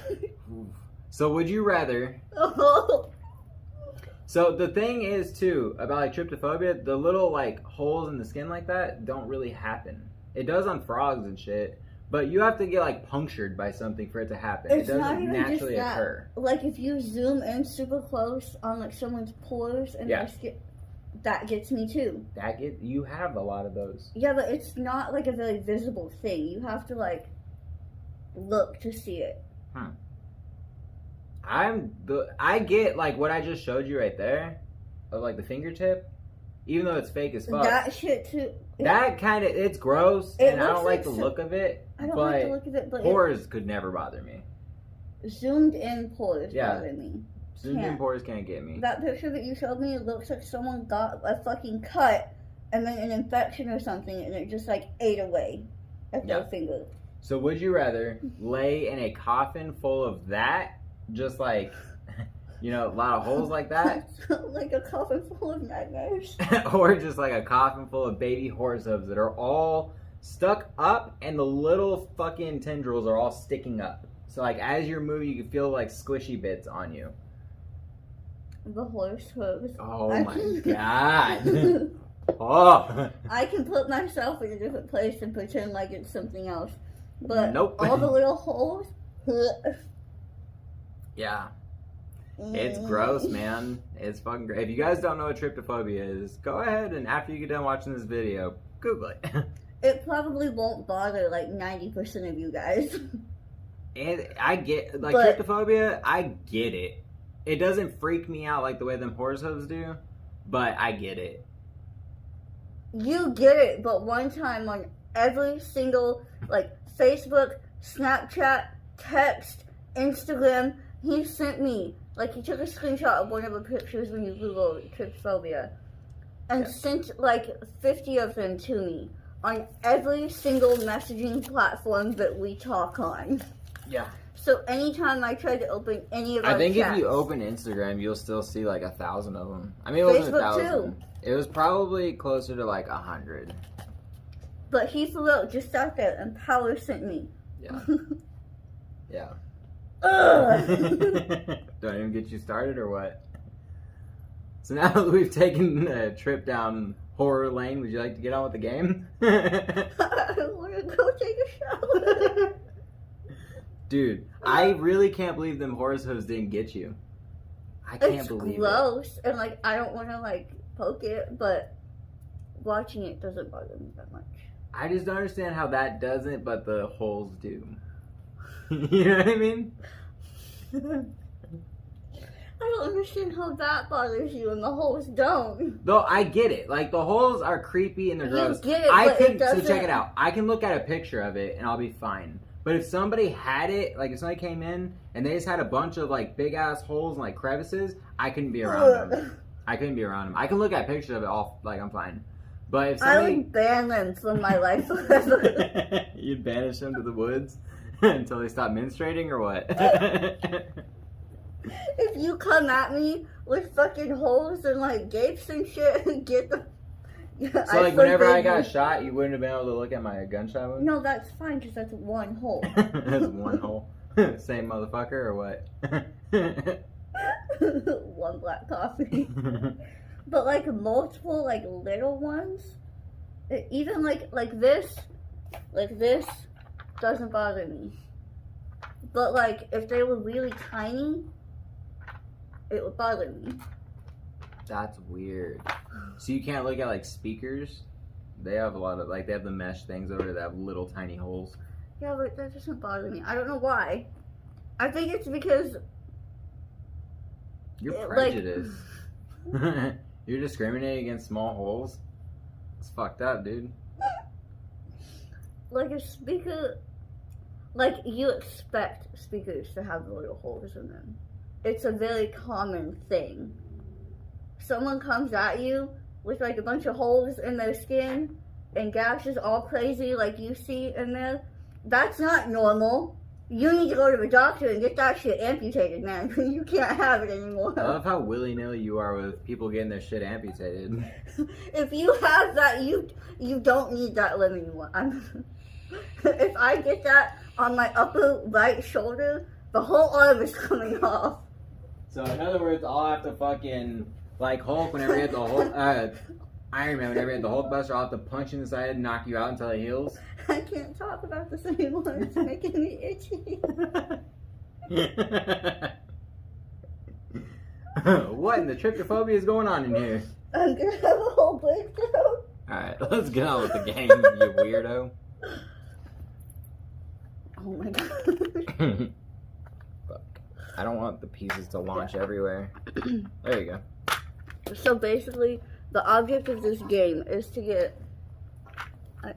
So would you rather... Oh. So the thing is, too, about like tryptophobia, the little like holes in the skin like that don't really happen. It does on frogs and shit, but you have to get like punctured by something for it to happen. It's it not doesn't even naturally just that. occur. Like if you zoom in super close on like someone's pores and their skin, that gets me too. You have a lot of those. Yeah, but it's not like a very visible thing. You have to like look to see it. I get like what I just showed you right there, of like the fingertip, even though it's fake as fuck. That shit too. That kind of, it's gross, and I don't like the look of it. I don't like the look of it, but pores could never bother me. Zoomed in pores bother me. Zoomed in pores can't get me. That picture that you showed me, it looks like someone got a fucking cut and then an infection or something, and it just like ate away at their finger. So would you rather lay in a coffin full of that, just like You know, a lot of holes like that. Like a coffin full of nightmares. Or just like a coffin full of baby horse hooves that are all stuck up and the little fucking tendrils are all sticking up. So like as you're moving, you can feel like squishy bits on you. The horse hooves. Oh my god. Oh. I can put myself in a different place and pretend like it's something else. But Nope. all the little holes. Yeah. It's gross, man. It's fucking great. If you guys don't know what tryptophobia is, go ahead and after you get done watching this video, Google it. It probably won't bother like 90% of you guys. And I get, like, But- tryptophobia, I get it. It doesn't freak me out like the way them horse hooves do, but I get it. You get it, but one time on every single, like, Facebook, Snapchat, text, Instagram, he sent me, like, he took a screenshot of one of the pictures when you Google tryptophobia, and Yes. sent, like, 50 of them to me on every single messaging platform that we talk on. Yeah. So anytime I try to open any of our I think chats, if you open Instagram, you'll still see like 1,000 of them. I mean, it wasn't Facebook 1,000. It was probably closer to like 100. but he flew out just out there, and Power sent me. Yeah. Yeah. Ugh. Don't even get you started or what? So now that we've taken a trip down horror lane, would you like to get on with the game? I want to go take a shower. Dude, I really can't believe them horse hooves didn't get you. I can't It's believe gross, and like I don't want to like poke it, but watching it doesn't bother me that much. I just don't understand how that doesn't, but the holes do. You know what I mean? I don't understand how that bothers you and the holes don't. Though I get it. Like the holes are creepy and they're You gross. get it, I but could it doesn't. so check it out. I can look at a picture of it and I'll be fine. But if somebody had it, like if somebody came in and they just had a bunch of like big ass holes and like crevices, I couldn't be around them. I couldn't be around them. I can look at pictures of it all like I'm fine. But if I somebody would ban them from my life forever. you'd banish them to the woods until they stop menstruating or what? If you come at me with fucking holes and like gapes and shit, get them. So like whenever I got shot, you wouldn't have been able to look at my gunshot wound? No, that's fine because that's one hole. That's one hole. Same motherfucker or what? One black coffee. But like multiple like little ones, even like this doesn't bother me. But like if they were really tiny, it would bother me. That's weird. So you can't look at like speakers? They have a lot of like they have the mesh things over there that have little tiny holes. Yeah, but that doesn't bother me. I don't know why. I think it's because You're like- prejudiced. You're discriminating against small holes? It's fucked up, dude. like a speaker, like you expect speakers to have little holes in them. It's a very common thing. Someone comes at you with like a bunch of holes in their skin and gashes all crazy like you see in there. That's not normal. You need to go to the doctor and get that shit amputated, man. You can't have it anymore. I love how willy-nilly you are with people getting their shit amputated. If you have that, you don't need that limb anymore. If I get that on my upper right shoulder, the whole arm is coming off. So in other words, I'll have to fucking like Hulk whenever he had the Hulk, Iron Man whenever he had the Hulk Buster, I'll have to punch in the side and knock you out until it heals. I can't talk about this anymore. It's making me itchy. What in the tryptophobia is going on in here? I'm gonna have a whole breakdown. Alright, let's get on with the game, you weirdo. Oh my god. Fuck. I don't want the pieces to launch everywhere. There you go. So basically, the object of this game is to get.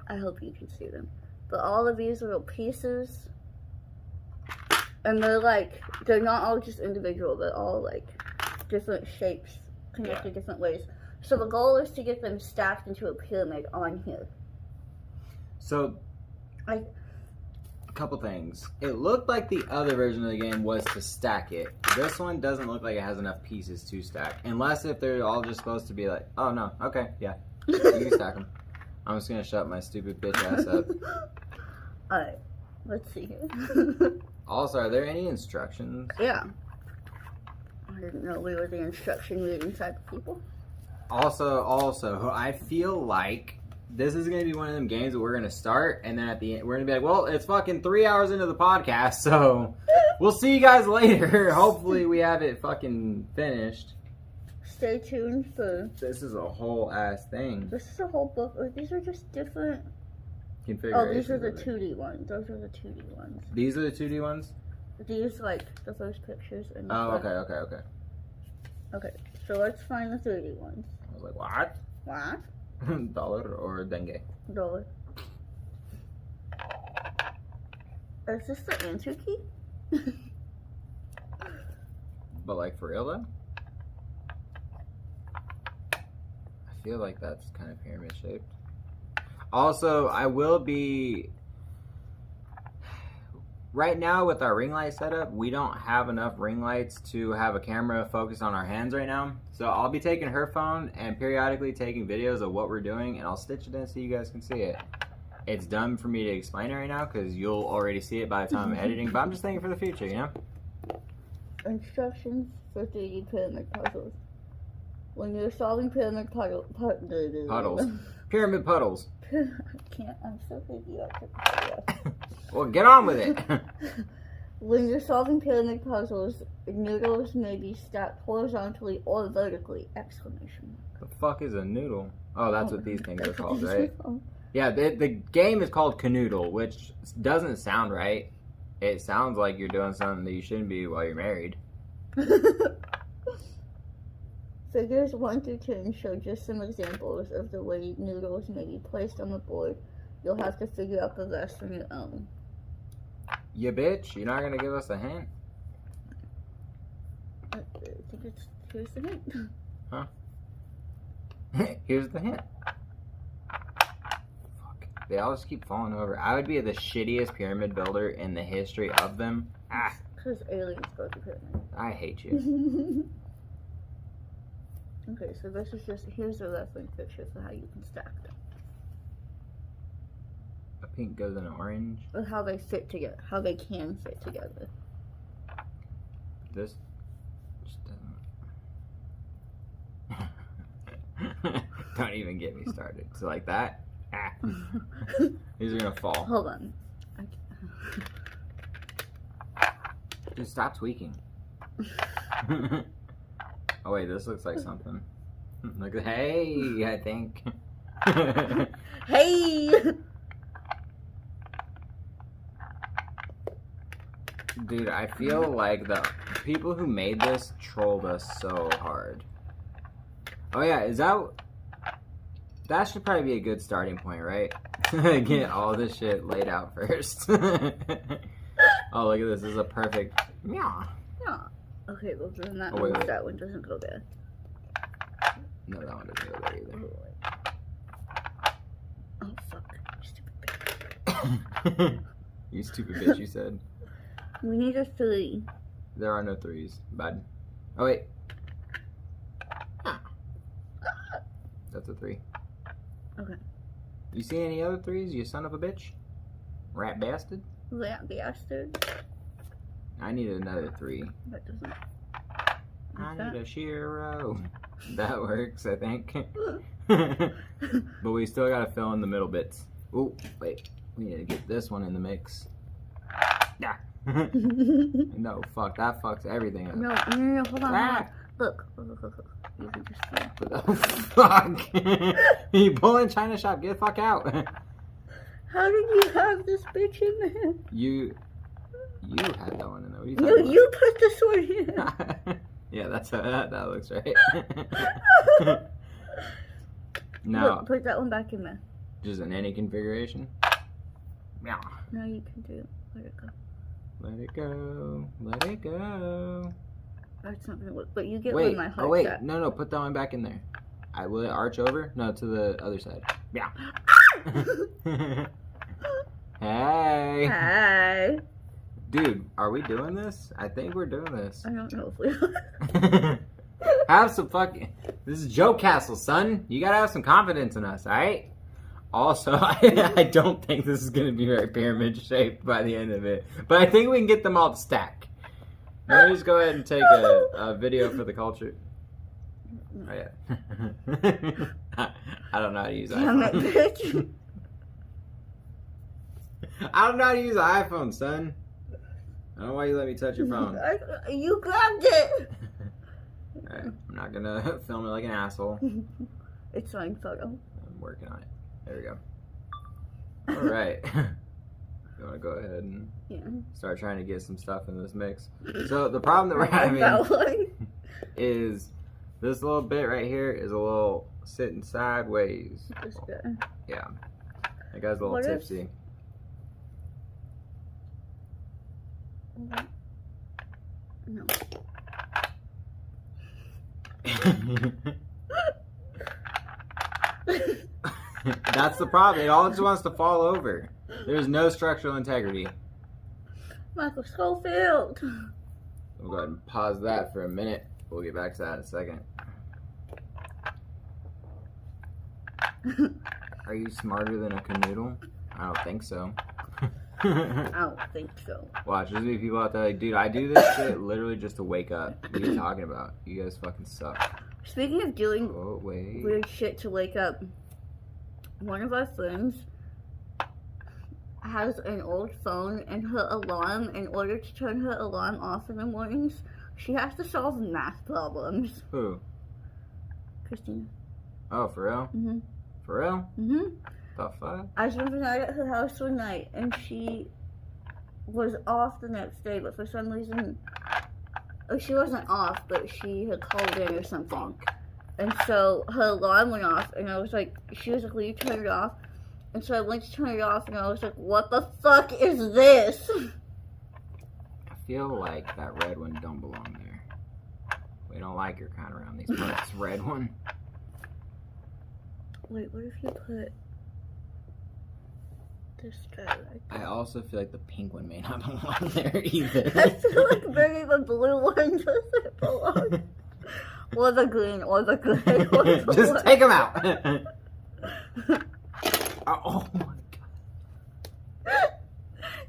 I hope you can see them. But all of these little pieces, and they're not all just individual, they're all like different shapes connected different ways. So the goal is to get them stacked into a pyramid on here. So, couple things. It looked like the other version of the game was to stack it. This one doesn't look like it has enough pieces to stack. Unless if they're all just supposed to be like, oh no, okay, yeah. You can stack them. I'm just gonna shut my stupid bitch ass up. Alright, let's see here. Also, are there any instructions? Yeah. I didn't know we were the instruction reading type of people. Also, I feel like this is gonna be one of them games that we're gonna start, and then at the end, we're gonna be like, well, it's fucking 3 hours into the podcast, so we'll see you guys later. Hopefully we have it fucking finished. Stay tuned for... This is a whole ass thing. This is a whole book. Or these are just different... Configurations. Oh, these are the of it. 2D ones. Those are the 2D ones. These are the 2D ones? These, like, the first pictures. And the Oh, front. okay. Okay, so let's find the 3D ones. I was like, what? What? Dollar or dengue? Dollar. Is this the answer key? But like for real though? I feel like that's kind of pyramid shaped. Also, I will be... Right now with our ring light setup, we don't have enough ring lights to have a camera focus on our hands right now. So I'll be taking her phone and periodically taking videos of what we're doing, and I'll stitch it in so you guys can see it. It's dumb for me to explain it right now because you'll already see it by the time I'm editing, but I'm just thinking for the future, you know? Instructions for 3D pyramid puzzles. When you're solving pyramid puddles. Pyramid puddles. I can't, I'm so busy up to Well, get on with it. When you're solving pyramid puzzles, noodles may be stacked horizontally or vertically! Exclamation mark. The fuck is a noodle? Oh, that's what these things are That's what called, these right? are called. Yeah, the game is called Kanoodle, which doesn't sound right. It sounds like you're doing something that you shouldn't be while you're married. Figures 1 through 10 show just some examples of the way noodles may be placed on the board. You'll have to figure out the rest on your own. You bitch, you're not gonna give us a hint? I think it's... here's the hint. Huh? Here's the hint. Fuck. They all just keep falling over. I would be the shittiest pyramid builder in the history of them. Ah, Because aliens go to pyramid. I hate you. Okay, so this is just... here's a reference picture for how you can stack them. A pink goes in an orange. Or how they fit together. How they can fit together. This just doesn't. Don't even get me started. So like that. Ah. These are gonna fall. Hold on. Just stop tweaking. Oh wait, this looks like something. Look at hey, I think. Hey! Dude, I feel like the people who made this trolled us so hard. Oh yeah, that should probably be a good starting point, right? Get all this shit laid out first. Oh, look at this. This is a perfect meow. Yeah. Okay, well then that Oh, wait, means wait. that one doesn't go there. No, that one doesn't go there either. Oh fuck. Stupid bitch. You stupid bitch, you said. We need a 3. There are no 3s. Bad. Oh wait. That's a 3. Okay. You see any other 3s, you son of a bitch? Rat bastard? That bastard. I need another 3. That doesn't... I that? need a Shiro. That works, I think. But we still gotta fill in the middle bits. Ooh, wait. We need to get this one in the mix. Yeah. No, fuck. That fucks everything up. No, hold on. Ah. Look. You can just see. Oh, fuck. You pulling China shop. Get the fuck out. How did you have this bitch in there? You had that one in there. What are you No, talking you put this one in. about? Yeah, that's how that looks right. Now, Look, put that one back in there. just in any configuration. Meow. Now you can do it. Let it go. Let it go. Let it go. That's not gonna work. But you get Wait. where my heart's Oh, wait. at. No. Put that one back in there. Will it arch over? No, to the other side. Meow. Hey. Hi. Dude, are we doing this? I think we're doing this. I don't know if we are. Have some fucking... This is Joe Castle, son. You gotta have some confidence in us, alright? Also, I don't think this is gonna be very pyramid shaped by the end of it. But I think we can get them all to stack. Let me just go ahead and take a video for the culture. Oh, yeah. I don't know how to use Damn it, iPhone. bitch. I don't know how to use an iPhone, son. I don't know why you let me touch your phone. You grabbed it. Alright, I'm not gonna film it like an asshole. It's fine, photo. I'm working on it. There we go. Alright. You wanna go ahead and start trying to get some stuff in this mix? So the problem that we're having is this little bit right here is a little sitting sideways. This guy. Yeah. That guy's a little What if- tipsy. No. That's the problem. It all just wants to fall over. There's no structural integrity. Michael Schofield. We'll go ahead and pause that for a minute. We'll get back to that in a second. Are you smarter than a Kanoodle? I don't think so. I don't think so. Watch, there's gonna be people out there like, dude, I do this shit literally just to wake up. What are you talking about? You guys fucking suck. Speaking of doing Oh, wait. weird shit to wake up, one of our friends has an old phone, and her alarm, in order to turn her alarm off in the mornings, she has to solve math problems. Who? Christina. Oh, for real? Mm-hmm. For real? Mm-hmm. The fuck? I spent the night at her house one night, and she was off the next day, but for some reason, or she wasn't off, but she had called in or something. And so her alarm went off, and I was like, she was like, will you turn it off? And so I went to turn it off, and I was like, what the fuck is this? I feel like that red one don't belong there. We don't like your kind around these parts. Red one. Wait, what if you put this guy right I also feel like the pink one may not belong there either. there? I feel like maybe the blue one doesn't belong. Or the green, or the gray, or the Just white. take them out. Oh my god.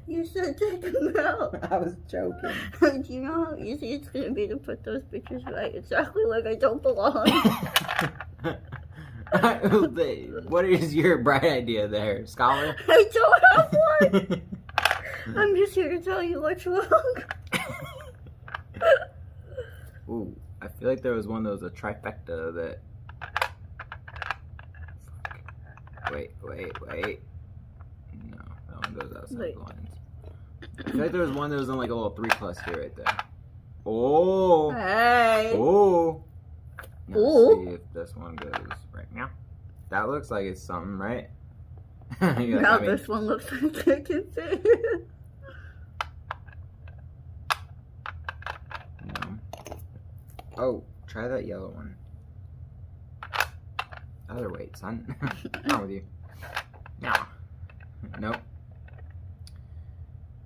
You said take them out. I was joking. Do you know how easy it's gonna be to put those pictures right exactly where they don't belong? What is your bright idea there, scholar? I don't have one. I'm just here to tell you what's wrong. Ooh, I feel like there was one that was a trifecta that... Fuck. Wait. No, that one goes outside Wait. the lines. I feel like there was one that was in like a little 3+ here right there. Oh! Hey. Oh! Now Ooh. see if this one goes right now. That looks like it's something, right? You're like, Now I mean, this one looks like it can fit. no. Oh, try that yellow one. Other weight, son. What's wrong with you? No. Nope.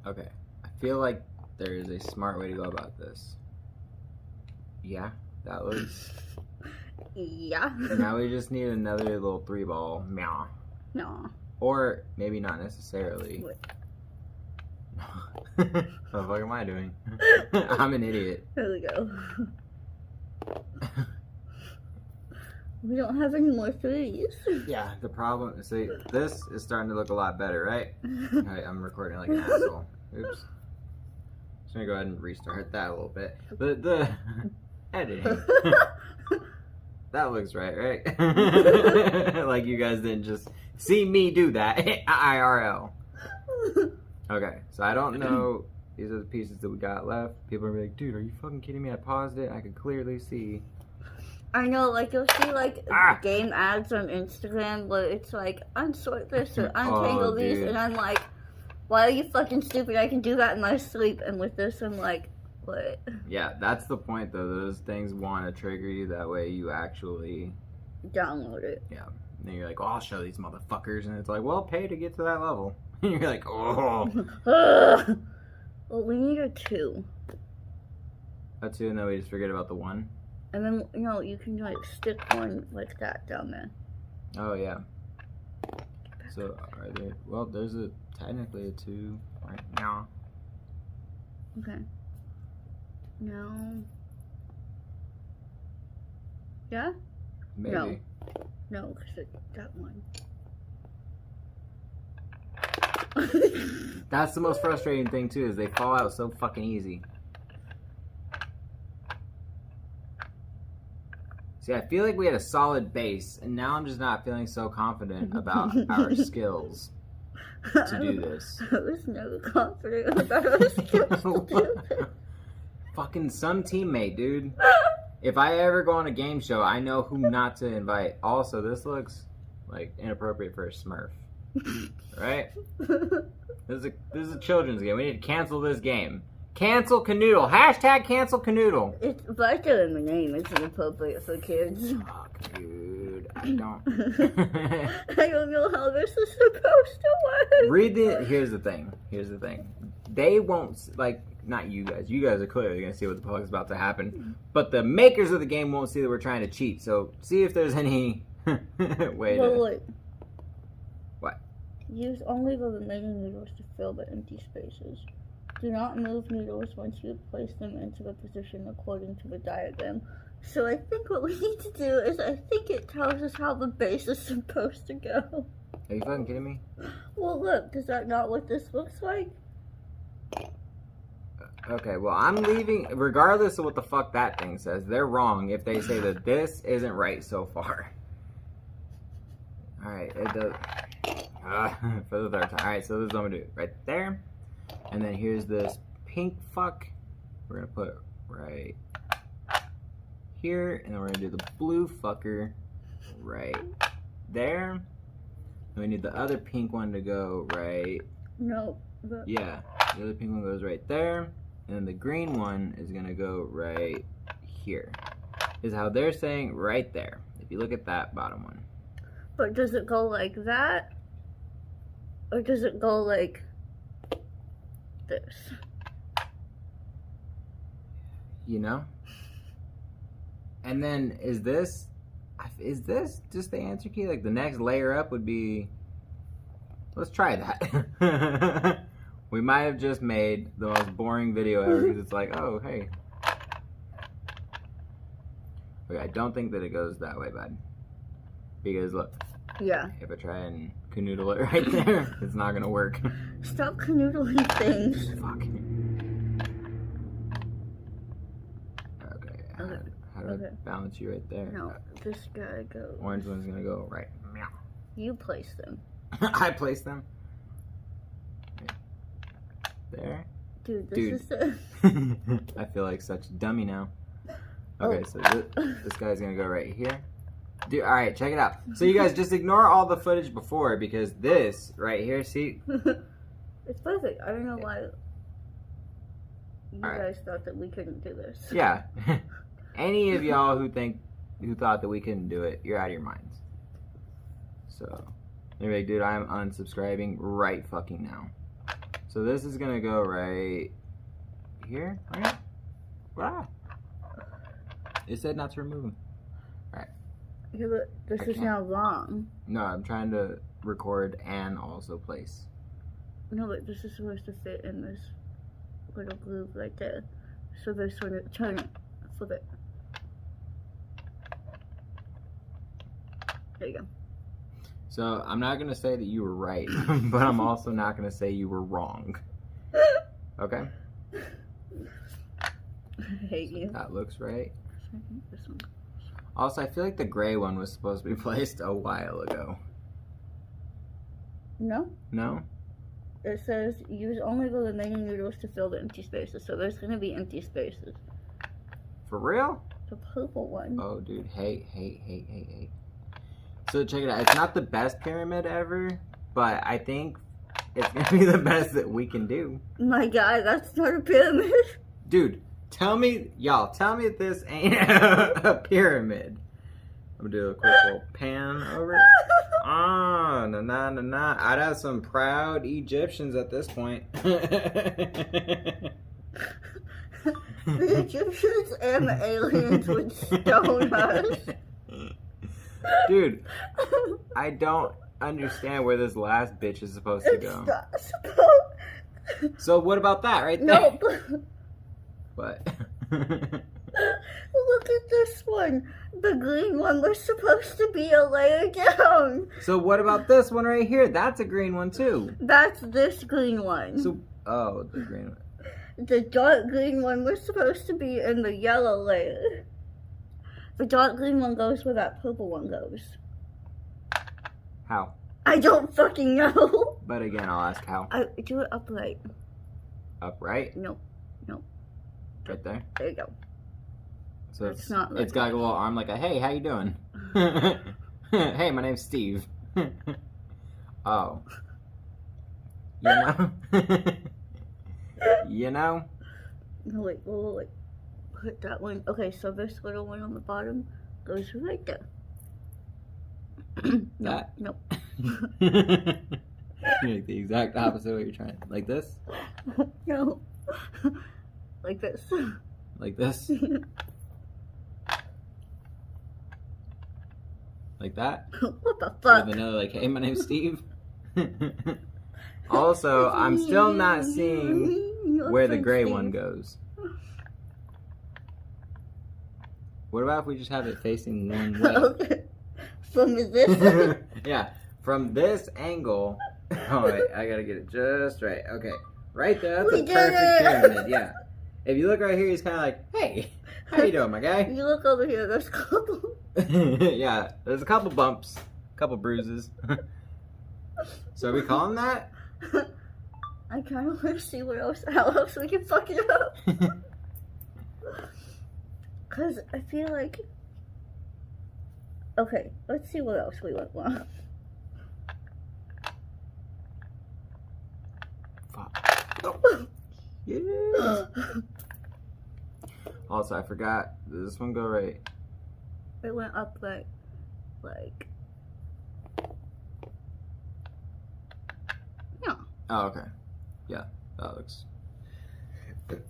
Okay. I feel like there is a smart way to go about this. Yeah, that looks... Yeah. Now we just need another little 3-ball. Meow. No. Or maybe not necessarily. What? What the fuck am I doing? I'm an idiot. There we go. We don't have any more threes. Yeah, the problem, see, this is starting to look a lot better, right? Alright, I'm recording like an asshole. Oops. Just gonna go ahead and restart that a little bit. The editing. That looks right? Like you guys didn't just see me do that. IRL. Okay, so I don't know. These are the pieces that we got left. People are like, dude, are you fucking kidding me? I paused it. I could clearly see. I know, like, you'll see, like, game ads on Instagram where it's like, unsort this or untangle these, dude. and I'm like, why are you fucking stupid? I can do that in my sleep. And with this, I'm like, what? Yeah, that's the point, though. Those things want to trigger you. That way you actually... Download it. Yeah. And then you're like, well, I'll show these motherfuckers. And it's like, well, pay to get to that level. You're like, oh. Well, we need a 2. A 2, and then we just forget about the 1. And then, you can like stick one like that down there. Oh, yeah. So, are there... Well, there's technically a 2 right now. Okay. No. Yeah? Maybe. No. No, because it's that one. That's the most frustrating thing, too, is they fall out so fucking easy. See, I feel like we had a solid base, and now I'm just not feeling so confident about our skills to do this. I was never confident about our skills to do this. Fucking some teammate, dude. If I ever go on a game show, I know who not to invite. Also, this looks like inappropriate for a Smurf. Right? This is a children's game. We need to cancel this game. Cancel Kanoodle. Hashtag cancel Kanoodle. It's right there in the name. It's inappropriate for kids. Fuck, dude. I don't. I don't know how this is supposed to work. Here's the thing. They won't, like, not you guys. You guys are clearly going to see what the fuck is about to happen. But the makers of the game won't see that we're trying to cheat. So, see if there's any way to... Wait. What? Use only the remaining noodles to fill the empty spaces. Do not move noodles once you place them into the position according to the diagram. So I think what we need to do is, I think it tells us how the base is supposed to go. Are you fucking kidding me? Well, look, is that not what this looks like? Okay, well, I'm leaving, regardless of what the fuck that thing says. They're wrong if they say that this isn't right so far. Alright, it does. For the third time. Alright, so this is what I'm gonna do. Right there. And then here's this pink fuck. We're gonna put right here. And then we're gonna do the blue fucker right there. And we need the other pink one to go right. No. Yeah, the other pink one goes right there. And then the green one is gonna go right here. Is how they're saying right there. If you look at that bottom one. But does it go like that? Or does it go like this? You know? And then is this just the answer key? Like the next layer up would be, let's try that. We might have just made the most boring video ever because it's like, oh, hey. Okay, I don't think that it goes that way, bud. Because look. Yeah. If I try and canoodle it right there, it's not gonna work. Stop canoodling things. Fuck. Okay. How do I balance you right there? No, this gotta go. Orange one's gonna go right. You place them. I place them. Right there. Dude, this is I feel like such a dummy now. Okay, so this guy's gonna go right here. Dude, alright, check it out. So you guys just ignore all the footage before because this right here, see? It's perfect. I don't know why you guys thought that we couldn't do this. Yeah. Any of y'all who thought that we couldn't do it, you're out of your minds. So, anyway, dude, I'm unsubscribing right fucking now. So this is gonna go right here, right? Wow. It said not to remove them. Alright. Yeah, but this is now wrong. No, I'm trying to record and also place. No, but this is supposed to fit in this little groove right there. So this one, turn it, flip it. There you go. So, I'm not going to say that you were right, but I'm also not going to say you were wrong. Okay? I hate you. That looks right. This one. Also, I feel like the gray one was supposed to be placed a while ago. No? No? It says use only the remaining noodles to fill the empty spaces. So there's going to be empty spaces. For real? The purple one. Oh, dude. Hate. So, check it out. It's not the best pyramid ever, but I think it's going to be the best that we can do. My God, that's not a pyramid. Dude, tell me if this ain't a pyramid. I'm gonna do a quick little pan over it. Ah, na na na na. I'd have some proud Egyptians at this point. The Egyptians and the aliens would stone us. Dude, I don't understand where this last bitch is supposed to It's go. not supposed. So what about that right there? Nope. What? Look at this one. The green one was supposed to be a layer down. So what about this one right here? That's a green one too. That's this green one. So, oh, the green one. The dark green one was supposed to be in the yellow layer. The dark green one goes where that purple one goes. How? I don't fucking know. But again, I'll ask how. I do it upright. Upright? Nope. Right there. There you go. So It's not like it's got like a little arm like a, hey, how you doing? Hey, my name's Steve. Oh. You know? You know? No, wait, wait. Put that one. Okay, so this little one on the bottom goes right there. That? Nope. Like the exact opposite of what you're trying. Like this? No. Like this. Like this? Like that? What the fuck? With another like, hey, my name's Steve. Also, I'm still not seeing where the gray one goes. What about if we just have it facing one way? Okay. From this. Yeah, from this angle. Oh wait, I gotta get it just right. Okay, right there. That's We a did perfect it! pyramid. Yeah. If you look right here, he's kind of like, "Hey, how you doing, my guy?" You look over here. There's a couple. Yeah, there's a couple bumps, a couple bruises. So are we calling that? I kind of want to see how else we can fuck it up. Cause I feel like. Okay, let's see what else we went wrong. Oh. Yes. Also, I forgot. Does this one go right? It went up like. Yeah. Oh, okay. Yeah, that looks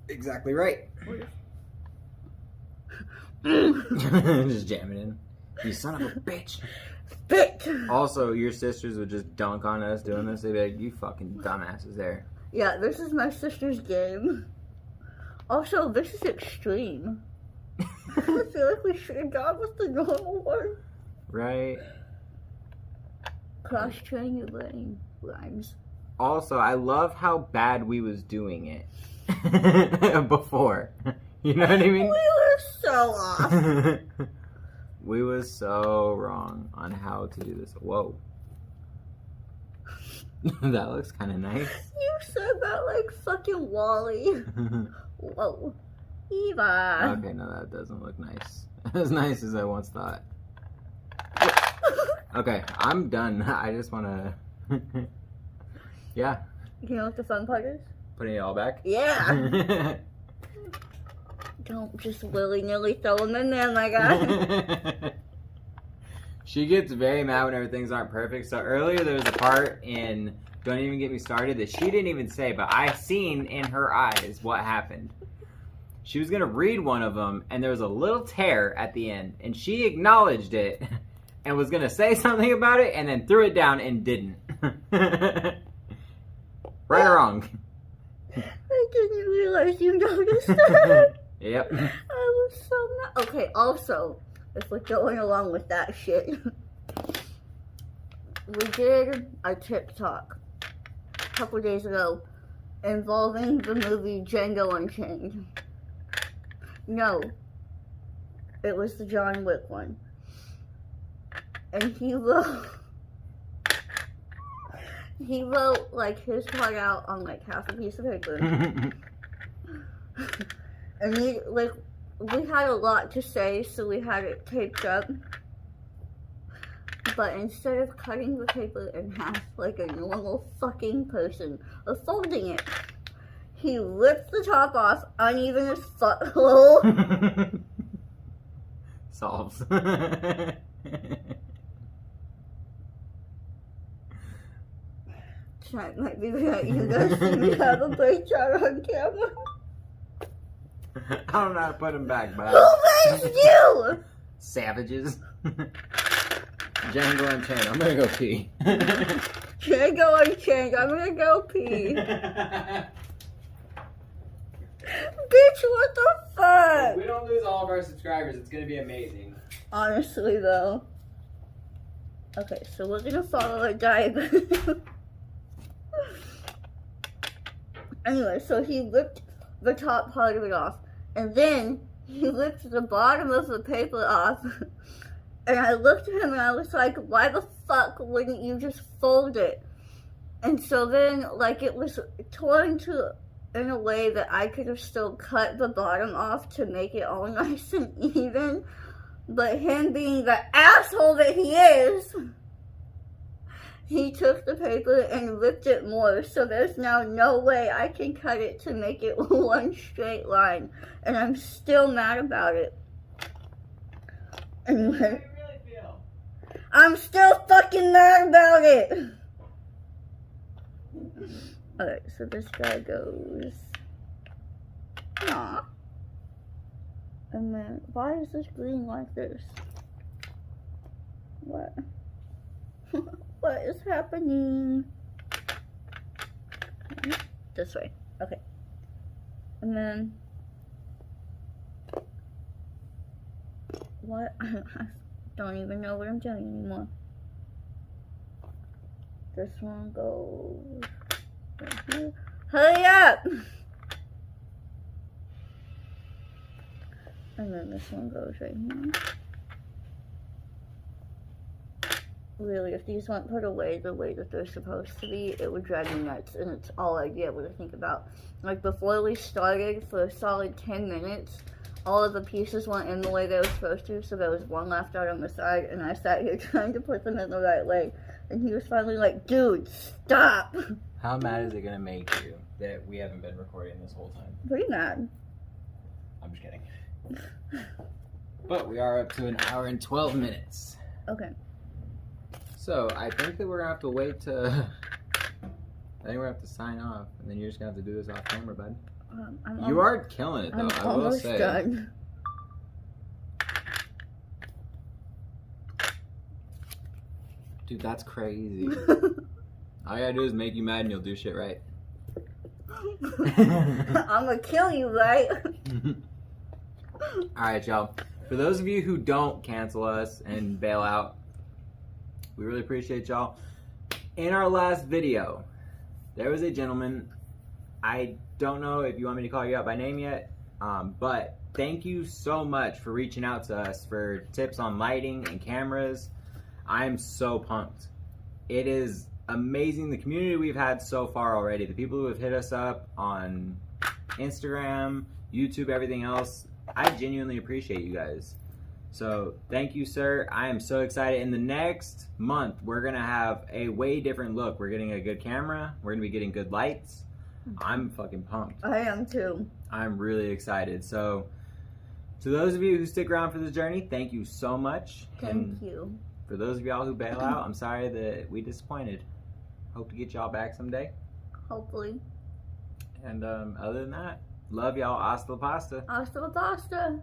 exactly right. Just jamming in. You son of a bitch. Bitch. Also, your sisters would just dunk on us doing this. They'd be like, you fucking dumbasses there. Yeah, this is my sister's game. Also, this is extreme. I feel like we should have gone with the normal one. Right? Cross-train your brain. Rhymes. Also, I love how bad we was doing it before. You know what I mean? We were so off. We was so wrong on how to do this. Whoa. That looks kind of nice. You said that like fucking Wally. Whoa. Eva. Okay, no, that doesn't look nice. As nice as I once thought. Okay, I'm done. I just want to... Yeah. You know what the fun part is? Putting it all back? Yeah. Don't just willy-nilly throw them in there, my guy. She gets very mad whenever things aren't perfect. So earlier there was a part in Don't Even Get Me Started that she didn't even say, but I seen in her eyes what happened. She was going to read one of them, and there was a little tear at the end, and she acknowledged it and was going to say something about it and then threw it down and didn't. Right or wrong? I didn't realize you noticed that. Yep. I was so mad. Okay, also, if we're going along with that shit, we did a TikTok a couple days ago involving the movie Django Unchained. No, it was the John Wick one. And he wrote like his part out on like half a piece of paper. And we had a lot to say, so we had it taped up. But instead of cutting the paper in half like a normal fucking person, or folding it, he ripped the top off, uneven as fuck. solves. Tonight might be that you guys see me have a breakdown on camera. I don't know how to put them back, but Who raised you? savages. Django Unchained. I'm gonna go pee. Django Unchained. I'm gonna go pee. Bitch, what the If fuck? we don't lose all of our subscribers, it's gonna be amazing. Honestly, though. Okay, so we're gonna follow a diagram. Anyway, so he ripped the top part of it off, and then he ripped the bottom of the paper off. And I looked at him and I was like, why the fuck wouldn't you just fold it? And so then, like, it was torn to in a way that I could have still cut the bottom off to make it all nice and even. But him being the asshole that he is, he took the paper and ripped it more. So there's now no way I can cut it to make it one straight line. And I'm still mad about it. Anyway, I'm still fucking mad about it. Alright, so this guy goes. Aw. And then, why is this green like this? What? What is happening? This way. Okay. And then. What? I don't even know what I'm doing anymore. This one goes. Right here. Hurry up! And then this one goes right here. Really, if these weren't put away the way that they're supposed to be, it would drive me nuts, and it's all I'd be able to think about. Like, before we started, for a solid 10 minutes, all of the pieces weren't in the way they were supposed to, so there was one left out on the side, and I sat here trying to put them in the right way, and he was finally like, dude, stop! How mad is it gonna make you that we haven't been recording this whole time? Pretty mad. I'm just kidding. But we are up to an hour and 12 minutes. Okay. So I think that we're gonna have to wait to. I think we're gonna have to sign off, and then you're just gonna have to do this off camera, bud. You are killing it, though. I'm I will almost say. done. Dude, that's crazy. All you gotta do is make you mad, and you'll do shit right. I'm gonna kill you, right? Alright, y'all. For those of you who don't cancel us and bail out, we really appreciate y'all. In our last video, there was a gentleman. I don't know if you want me to call you out by name yet, but thank you so much for reaching out to us for tips on lighting and cameras. I'm so pumped. It is amazing the community we've had so far already. The people who have hit us up on Instagram, YouTube, everything else. I genuinely appreciate you guys. So thank you, sir. I am so excited. In the next month, we're going to have a way different look. We're getting a good camera. We're going to be getting good lights. I'm fucking pumped. I am too. I'm really excited. So to those of you who stick around for this journey, thank you so much. Thank you. For those of y'all who bail out, I'm sorry that we disappointed. Hope to get y'all back someday. Hopefully. And other than that, love y'all. Hasta la pasta. Hasta la pasta.